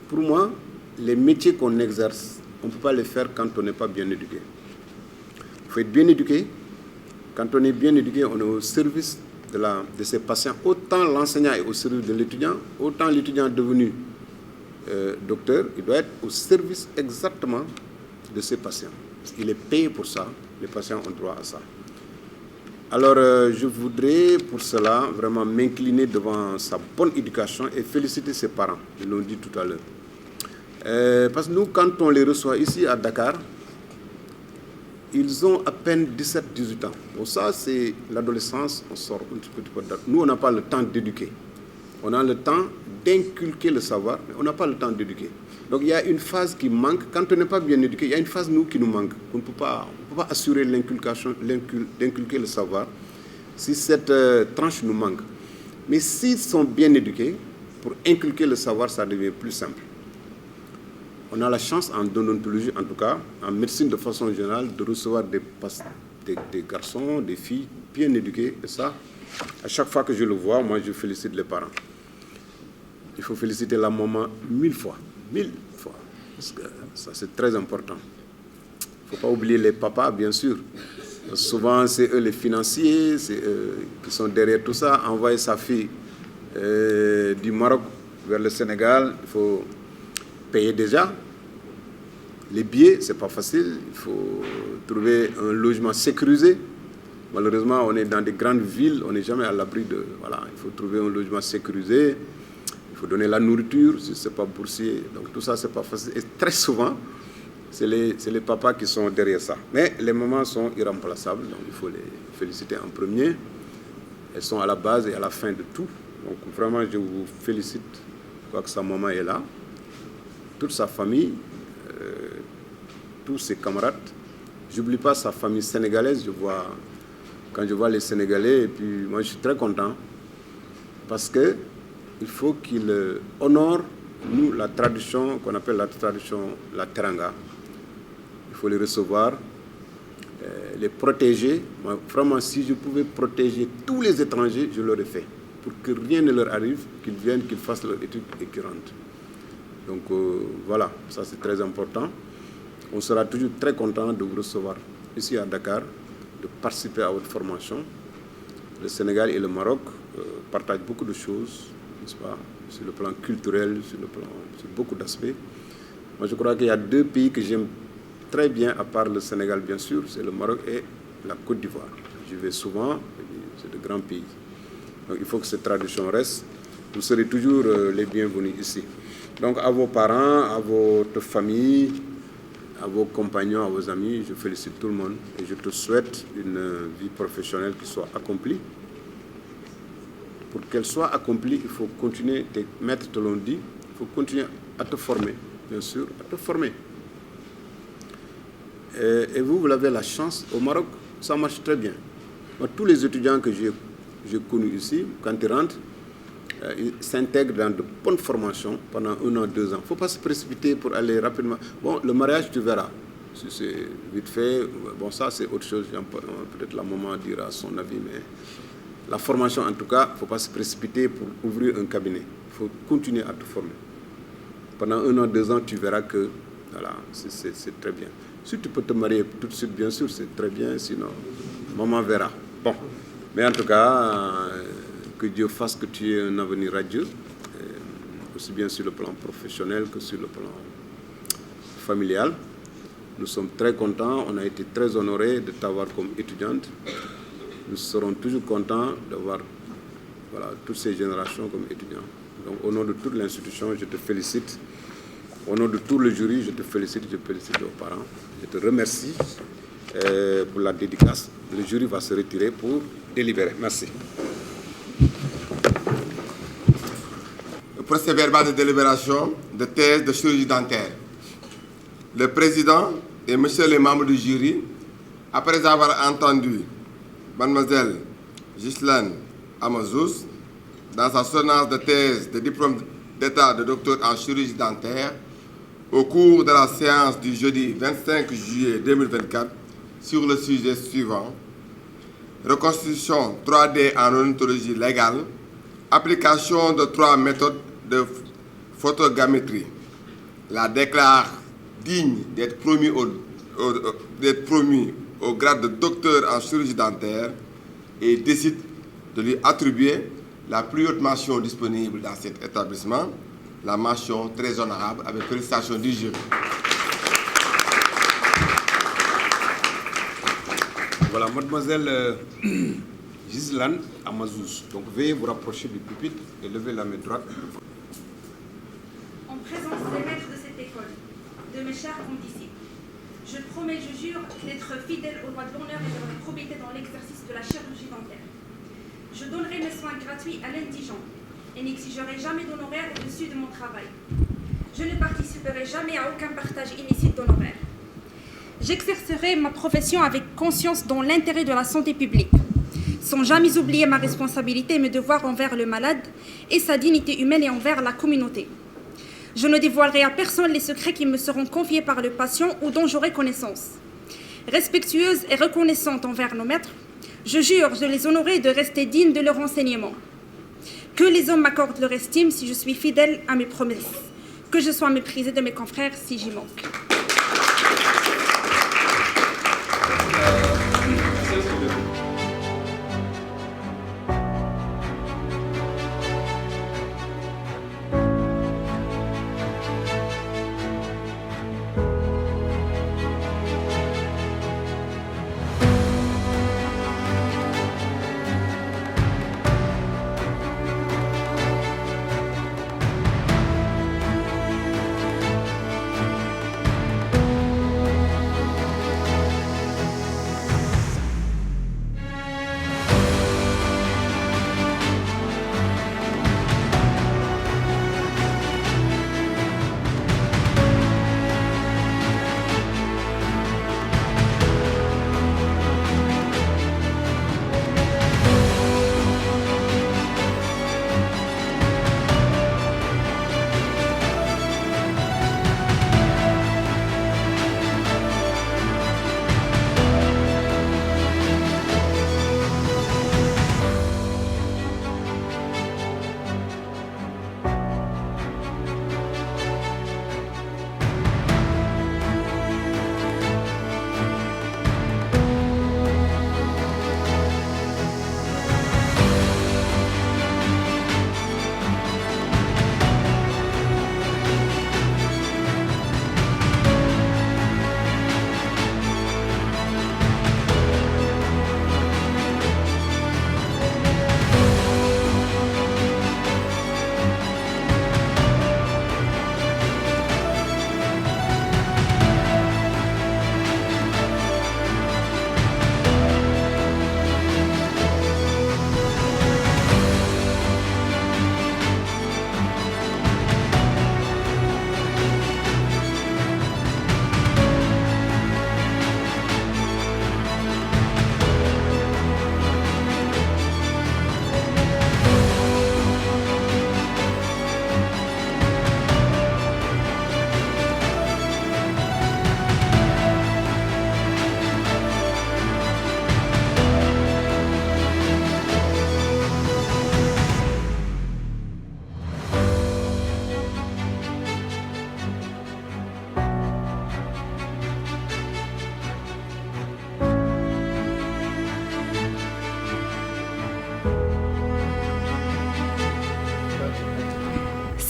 Pour moi, les métiers qu'on exerce, on ne peut pas les faire quand on n'est pas bien éduqué. Il faut être bien éduqué. Quand on est bien éduqué, on est au service de ses patients. Autant l'enseignant est au service de l'étudiant, autant l'étudiant devenu docteur, il doit être au service exactement de ses patients. Il est payé pour ça, les patients ont droit à ça. Alors, je voudrais pour cela vraiment m'incliner devant sa bonne éducation et féliciter ses parents, ils l'ont dit tout à l'heure. Parce que nous, quand on les reçoit ici à Dakar, ils ont à peine 17-18 ans. Bon, ça, c'est l'adolescence, on sort un petit peu du code. Nous, on n'a pas le temps d'éduquer. On a le temps d'inculquer le savoir, mais on n'a pas le temps d'éduquer. Donc, il y a une phase qui manque. Quand on n'est pas bien éduqué, il y a une phase, nous, qui nous manque. On ne peut pas assurer l'inculcation, d'inculquer le savoir si cette tranche nous manque. Mais s'ils sont bien éduqués, pour inculquer le savoir, ça devient plus simple. On a la chance, en odontologie en tout cas, en médecine de façon générale, de recevoir des garçons, des filles bien éduqués. Et ça, à chaque fois que je le vois, moi je félicite les parents. Il faut féliciter la maman 1000 fois. 1000 fois. Parce que ça, c'est très important. Il ne faut pas oublier les papas, bien sûr. Souvent, c'est eux les financiers, c'est eux qui sont derrière tout ça. Envoyer sa fille du Maroc vers le Sénégal, il faut payer déjà. Les billets, ce n'est pas facile. Il faut trouver un logement sécurisé. Malheureusement, on est dans des grandes villes, on n'est jamais à l'abri de... Voilà, il faut trouver un logement sécurisé. Il faut donner la nourriture, si ce n'est pas boursier. Donc tout ça, ce n'est pas facile. Et très souvent, c'est les papas qui sont derrière ça. Mais les mamans sont irremplaçables, donc il faut les féliciter en premier. Elles sont à la base et à la fin de tout. Donc vraiment, je vous félicite, quoi que sa maman est là. Toute sa famille, tous ses camarades. J'oublie pas sa famille sénégalaise. Quand je vois les Sénégalais, et puis moi je suis très content parce que il faut qu'ils honorent nous la tradition qu'on appelle la tradition la teranga. Il faut les recevoir, les protéger. Moi, vraiment, si je pouvais protéger tous les étrangers, je l'aurais fait pour que rien ne leur arrive, qu'ils viennent, qu'ils fassent leur étude et qu'ils rentrent. Donc voilà, ça c'est très important. On sera toujours très content de vous recevoir ici à Dakar, de participer à votre formation. Le Sénégal et le Maroc partagent beaucoup de choses, n'est-ce pas, sur le plan culturel, sur beaucoup d'aspects. Moi je crois qu'il y a deux pays que j'aime très bien, à part le Sénégal bien sûr, c'est le Maroc et la Côte d'Ivoire. J'y vais souvent, c'est de grands pays. Donc il faut que cette tradition reste. Vous serez toujours les bienvenus ici. Donc à vos parents, à votre famille, à vos compagnons, à vos amis, je félicite tout le monde et je te souhaite une vie professionnelle qui soit accomplie. Pour qu'elle soit accomplie, il faut continuer, tes maîtres te l'ont dit, il faut continuer à te former, bien sûr, à te former. Et vous avez la chance, au Maroc, ça marche très bien. Moi, tous les étudiants que j'ai connus ici, quand ils rentrent, ils s'intègrent dans de bonnes formations pendant 1 an, 2 ans. Il ne faut pas se précipiter pour aller rapidement. Bon, le mariage, tu verras. Si c'est vite fait, bon, ça, c'est autre chose. Peut-être la maman dira son avis, mais la formation, en tout cas, il ne faut pas se précipiter pour ouvrir un cabinet. Il faut continuer à te former. Pendant 1 an, 2 ans, tu verras que voilà, c'est très bien. Si tu peux te marier tout de suite, bien sûr, c'est très bien. Sinon, maman verra. Bon, mais en tout cas... que Dieu fasse que tu aies un avenir radieux, aussi bien sur le plan professionnel que sur le plan familial. Nous sommes très contents, on a été très honorés de t'avoir comme étudiante. Nous serons toujours contents d'avoir toutes ces générations comme étudiants. Donc, au nom de toute l'institution, je te félicite. Au nom de tout le jury, je félicite aux parents. Je te remercie pour la dédicace. Le jury va se retirer pour délibérer. Merci. Le procès-verbal de délibération de thèse de chirurgie dentaire. Le président et monsieur les membres du jury, après avoir entendu mademoiselle Ghislaine Amazouz, dans sa soutenance de thèse de diplôme d'état de docteur en chirurgie dentaire, au cours de la séance du jeudi 25 juillet 2024, sur le sujet suivant: reconstitution 3D en odontologie légale, application de 3 méthodes de photogrammétrie. La déclare digne d'être promu au grade de docteur en chirurgie dentaire et décide de lui attribuer la plus haute mention disponible dans cet établissement, la mention très honorable, avec félicitations du jury. Voilà, mademoiselle Ghislaine Amazouz. Donc veuillez vous rapprocher du pupitre et lever la main droite. En présence des maîtres de cette école, de mes chers condisciples, je promets, je jure, d'être fidèle aux lois de l'honneur et de la probité dans l'exercice de la chirurgie dentaire. Je donnerai mes soins gratuits à l'indigent et n'exigerai jamais d'honoraires au-dessus de mon travail. Je ne participerai jamais à aucun partage illicite d'honoraires. J'exercerai ma profession avec conscience dans l'intérêt de la santé publique, sans jamais oublier ma responsabilité et mes devoirs envers le malade et sa dignité humaine et envers la communauté. Je ne dévoilerai à personne les secrets qui me seront confiés par le patient ou dont j'aurai connaissance. Respectueuse et reconnaissante envers nos maîtres, je jure de les honorer et de rester digne de leur enseignement. Que les hommes m'accordent leur estime si je suis fidèle à mes promesses. Que je sois méprisée de mes confrères si j'y manque.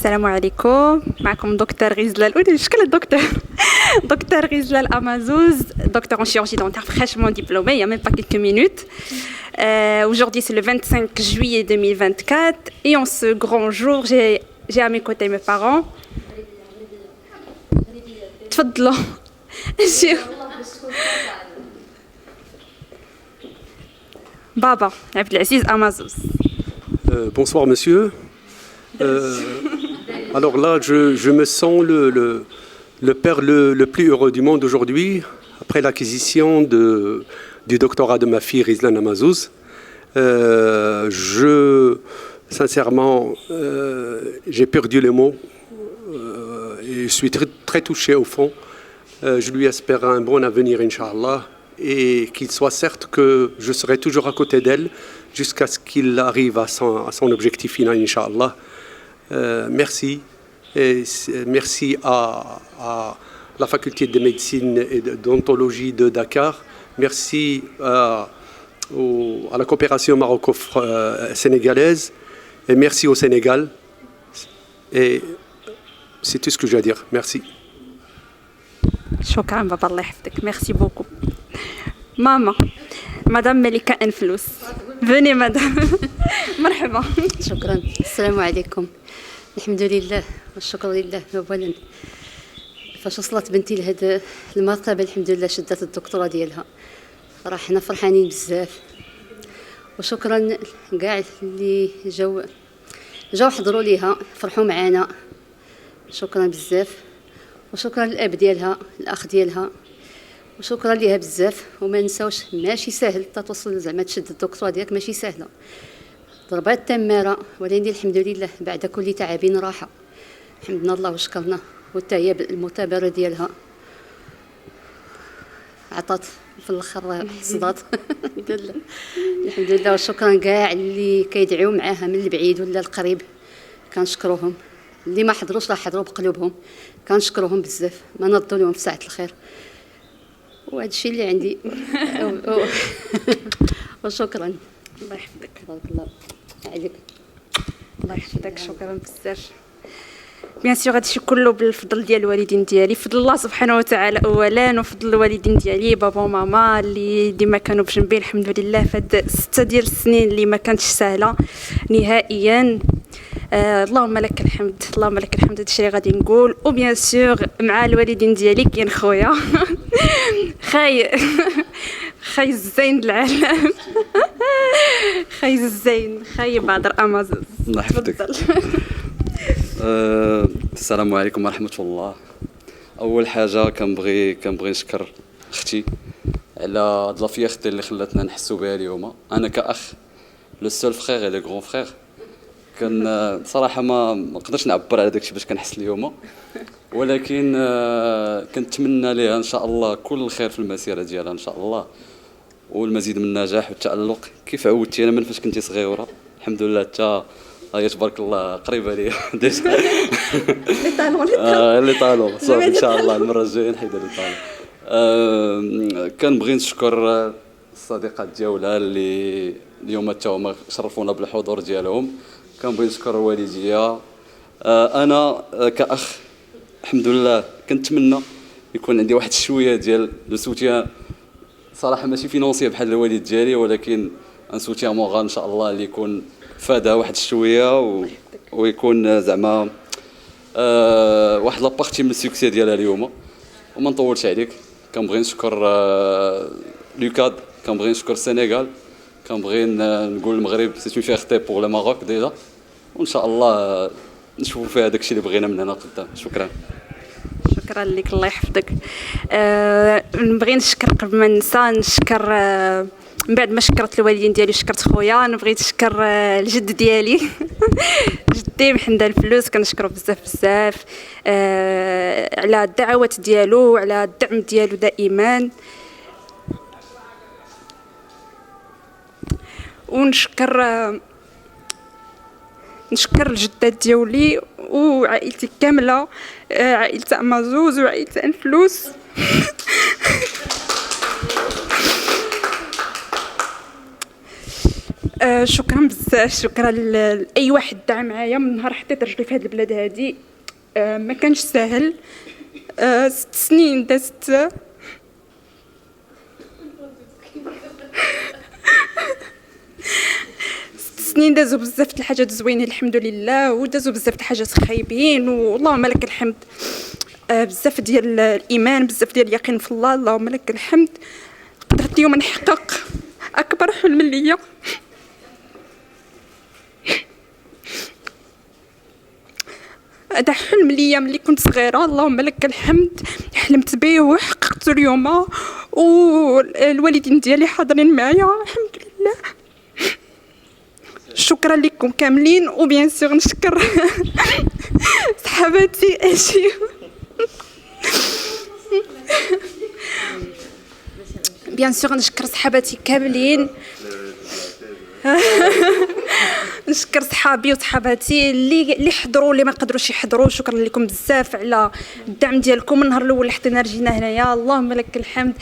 السلام عليكم معكم دكتور غزلال شكل الدكتور دكتور غزلال Amazouz, docteur en chirurgie dentaire fraîchement diplômée il y a même pas quelques minutes. Aujourd'hui, c'est le 25 juillet 2024 et en ce grand jour, j'ai à mes côtés mes parents. تفضلوا. Baba, Abdelaziz Amazouz. Bonsoir monsieur. Alors là, je me sens le père le plus heureux du monde aujourd'hui, après l'acquisition du doctorat de ma fille Rizlan Amazouz. Sincèrement, j'ai perdu les mots et je suis très, très touché au fond. Je lui espère un bon avenir, Inch'Allah, et qu'il soit certes que je serai toujours à côté d'elle jusqu'à ce qu'il arrive à son objectif final, Inch'Allah. Merci. Et merci à la faculté de médecine et d'odontologie de Dakar. Merci à la coopération maroco-sénégalaise. Et merci au Sénégal. Et c'est tout ce que j'ai à dire. Merci. شكرا بابا الله يحفظك. Merci beaucoup. Maman, Madame Melika Enflous. Venez Madame. مرحبا. شكرا. السلام عليكم. الحمد لله والشكر لله اولا فاش وصلت بنتي لهذا المرتبه الحمد لله شدت الدكتوراه ديالها راه حنا فرحانين بزاف وشكرا كاع اللي جاو حضروا ليها فرحوا معنا شكرا بزاف وشكرا للاب ديالها الاخ ديالها وشكرا ليها بزاف وما نساوش ماشي سهل توصل زعما تشد الدكتوراه ديالك ماشي سهله ضربات تماره ولكن الحمد لله بعد كل تعب راحه حمدنا الله وشكرنا وتا هي المثابره ديالها عطات في الاخر حصدات الحمد لله وشكرا كاع اللي كيدعيو معاها من البعيد ولا القريب كنشكروهم اللي ما حضروش راه حضروا بقلوبهم كنشكروهم بزاف ما نردوا لهم في ساعه الخير وهذا الشيء اللي عندي وشكرا الله يحفظك. بارك الله عليك. الله يحفظك. شكرا بزاف. بيان سور هادشي كله بالفضل ديال الوالدين ديالي، فضل الله سبحانه وتعالى اولا وفضل الوالدين ديالي بابا وماما اللي ديما كانوا بجنبي الحمد لله في هاد 6 ديال السنين اللي ما كانتش سهله نهائيا. اللهم لك الحمد اللهم لك الحمد. هادشي اللي غادي نقول. وبيان سور مع الوالدين ديالي كاين خويا خاي الزين العالم خاي الزين خاي بدر امازوز. الله يحفظك. السلام عليكم ورحمة الله. أول حاجة كنبغي نشكر أختي على هاد لافيغتي اللي خلاتنا نحسو بها اليوم. أنا كأخ لو سول فخيغ اي لو غران فخيغ كان صراحة ما نقدرش نعبر على داكشي باش كنحس اليوم، ولكن كنتمنى ليها إن شاء الله كل الخير في المسيرة ديالها إن شاء الله والمزيد من النجاح والتألق كيف عودتي أنا من فاش كنتي صغيرة. الحمد لله حتى هي تبارك الله قريبه لي ديجا اللي طالو صافي ان شاء الله المره الجايه نحيد اللي طالو. كنبغي نشكر الصديقات ديالها اللي اليوم حتى هما شرفونا بالحضور ديالهم. كنبغي نشكر والديا. انا كاخ الحمد لله كنتمنى يكون عندي واحد شويه ديال لو سوتيان صراحه ماشي فينونسيه بحال الوالد ديالي، ولكن ان سوتيان مورال ان شاء الله اللي يكون فادها واحد شويه ويكون زعما واحد لابارتي من السكسي ديالها اليوم. وما نطولش عليك كنبغي نشكر لوكاد، كنبغي نشكر السنغال، كنبغي نقول المغرب سي اون فيرتي بور لو ماروك ديجا، وان شاء الله نشوفوا فيها داكشي اللي بغينا من هنا قدام. شكرا. شكرا لك الله يحفظك. نبغي نشكر قبل ما ننسى نشكر من بعد ما شكرت الوالدين ديالي شكرت خويا نبغي نشكر الجد ديالي جدي محمد الفلوس كنشكرو بزاف على الدعوات ديالو وعلى الدعم ديالو دائما. ونشكر الجدات ديالي وعائلتي كامله، عائله امازوز وعائله انفلوس. شكرا بزاف. شكرا لاي واحد دعا معايا من نهار حطيت رجلي في هذه البلاد هذه. ما كانش سهل. 6 سنين دازت سنين دازوا بزاف د الحاجات زوينين الحمد لله، ودازوا بزاف د الحاجات خايبين، واللهم لك الحمد. بزاف ديال الايمان، بزاف ديال اليقين في الله، اللهم لك الحمد. قدرت اليوم نحقق اكبر حلم ليا، هذا حلم ليا ملي كنت صغيره، اللهم لك الحمد. حلمت به وحققته اليوم، والوالدين ديالي حاضرين معايا الحمد لله. شكرا لكم كاملين، وبيان سور نشكر صحاباتي اجي بيان سور نشكر صحاباتي كاملين نشكر صحابي وصحاباتي اللي حضروا، اللي ما قدروش يحضروا. شكرا لكم بزاف على الدعم ديالكم من النهار الاول حتى رجينا هنايا، اللهم لك الحمد.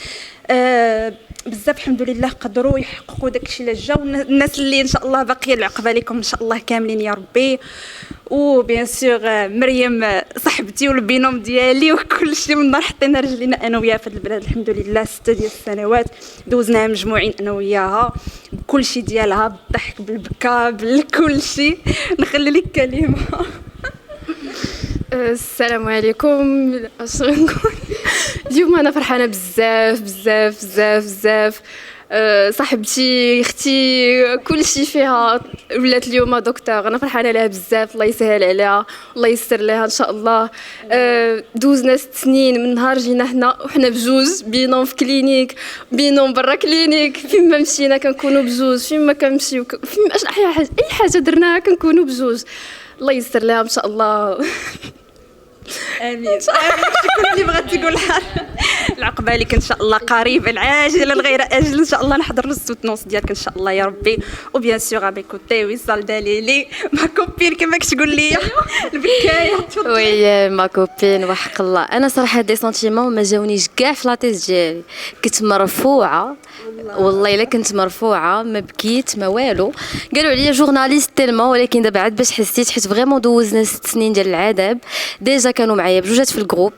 بزاف الحمد لله قدروا يحققوا داكشي اللي جا، والناس اللي ان شاء الله باقيه العقبه لكم ان شاء الله كاملين يا ربي. وبيان سور مريم صاحبتي والبينوم ديالي وكل شيء، من نهار حطينا رجلينا انا وياها في هذا البلاد الحمد لله 6 ديال السنوات دوزناها مجموعين انا وياها بكل شيء ديالها، بالضحك بالبكاء بكل شيء. نخلي لك كلمه. السلام عليكم. اش نقول اليوم؟ انا فرحانه بزاف بزاف بزاف بزاف. صاحبتي اختي كل شيء فيها ولات اليوم دكتور، انا فرحانه لها بزاف. الله يسهل عليها، الله يسر لها ان شاء الله. دوزنا 6 سنين من نهار جينا هنا وحنا بجوج، بينهم في كلينيك، بينهم برا كلينيك، فين ما مشينا كنكونوا بجوج، فين ما كنمشيو فين اي حاجه درناها كنكونوا بجوج. الله يسر لها ان شاء الله. امين. شكرا اللي بغات تقول العقبه لك ان شاء الله قريبا العاجل الغير اجل ان شاء الله نحضر الصوت نص ديالك ان شاء الله يا ربي. وبيان سور ابي كوتي وصال دليلي ما كوبين كما كتقول لي البكايه. وي ما كوبين وحق الله. انا صراحه دي سونتيمون ما جاونيش كاع في لاطيس ديالي، كنت مرفوعه والله الا كنت مرفوعه، ما بكيت ما والو. قالوا عليا جورناليست تيلمون، ولكن دابا عاد باش حسيت حيت فريمون دوزنا 6 سنين ديال العذاب. ديجا كانوا معايا بجوجات في الجروب،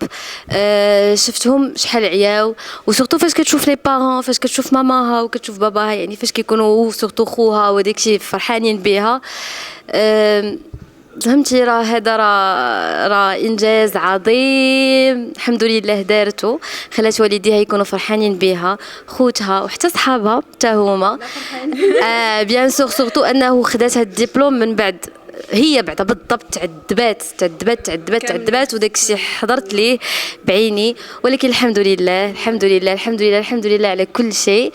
شفتهم شحال عياو، وسورتو فاش كتشوف لي بارون، فاش كتشوف ماماها وكتشوف باباها، يعني فاش كيكونوا سورتو خوها وداكشي فرحانين بها. فهمتي راه هذا راه انجاز عظيم الحمد لله دارته، خلات والديها يكونوا فرحانين بها، خوتها وحتى صحابها حتى هما. بيان سور سورتو انه خدات هاد الدبلوم من بعد، هي بعدا بالضبط تعذبات وداك الشيء حضرت ليه بعيني. ولكن الحمد لله الحمد لله الحمد لله الحمد لله على كل شيء.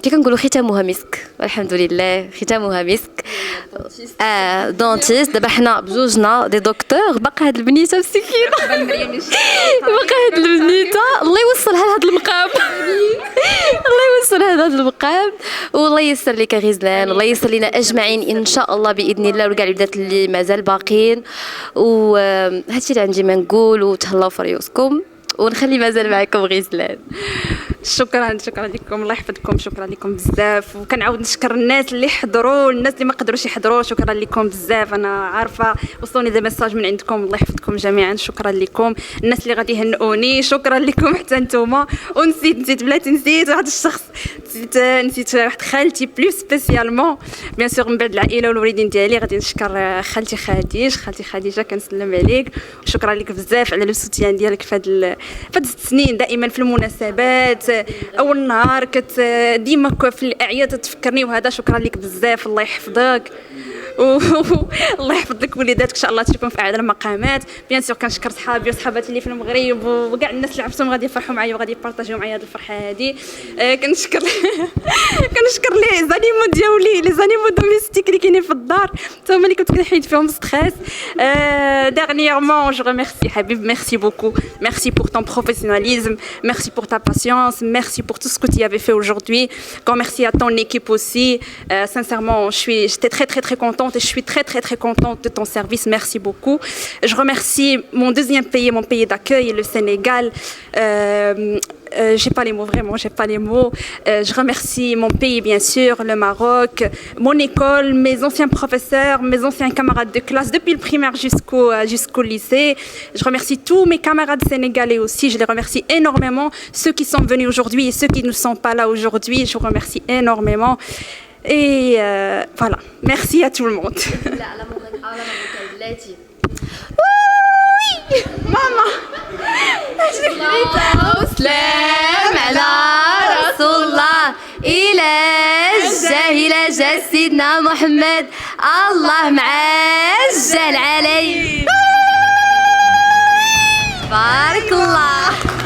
كي كنقولوا ختامها مسك، والحمد لله ختامها مسك. دونتيست دابا حنا بجوجنا دي دكتور. باقا هاد البنيته مسكينه، باقا هاد البنيته الله يوصلها لهاد المقام الله يوصلها لهاد المقام، والله يسر لك غزلان، والله يسر لنا اجمعين ان شاء الله باذن الله، وكاع البنات اللي مازال باقين. وهادشي اللي عندي ما نقول، وتهلاو في ريوسكم، ونخلي مازال معكم غزلان. شكرا لكم، الله يحفظكم، شكرا لكم بزاف. وكنعاود نشكر الناس اللي حضروا، الناس اللي ما قدروش يحضروا، شكرا لكم بزاف. انا عارفه وصلوني دي ميساج من عندكم، الله يحفظكم جميعا، شكرا لكم. الناس اللي غادي يهنئوني شكرا لكم حتى نتوما. ونسيت بلاتي، نسيت واحد الشخص، نسيت واحد خالتي بلو سبيسيالمون. بيان سور من بعد العائله والوالدين ديالي غادي نشكر خالتي خديجه كنسلم عليك، وشكرا لك بزاف على لو سوتيان ديالك في هاد 6 سنين، دائما في المناسبات اول نهار ديما في الاعياد تفكرني، وهذا شكرا لك بزاف، الله يحفظك الله يحفظ لك وليداتك ان شاء الله تكون في اعلى المقامات. بيان سور كنشكر صحابي وصحاباتي اللي في المغرب، وكاع الناس اللي عرفتهم غادي يفرحوا معايا وغادي يبارطاجيو معايا هذه الفرحه هذه. كنشكر لي زانيمو ديالي، لي زانيمو دوميستيك اللي كاينين في الدار، حتى هما اللي كنت كنحيد فيهم ستريس. Dernièrement, je remercie Habib, merci beaucoup. Merci pour ton professionnalisme, merci pour ta patience, merci pour tout ce que tu avais fait aujourd'hui. Grand merci à ton équipe aussi. Sincèrement, j'étais très contente et je suis très contente de ton service. Merci beaucoup. Je remercie mon deuxième pays, mon pays d'accueil, le Sénégal. J'ai pas les mots, vraiment, j'ai pas les mots. Je remercie mon pays, bien sûr, le Maroc, mon école, mes anciens professeurs, mes anciens camarades de classe, depuis le primaire jusqu'au lycée. Je remercie tous mes camarades sénégalais aussi. Je les remercie énormément. Ceux qui sont venus aujourd'hui et ceux qui ne sont pas là aujourd'hui, je vous remercie énormément. Et voilà, merci à tout le monde. Oui, maman. سلام على رسول الله إلى جا سيدنا محمد الله معجل عليه بارك الله.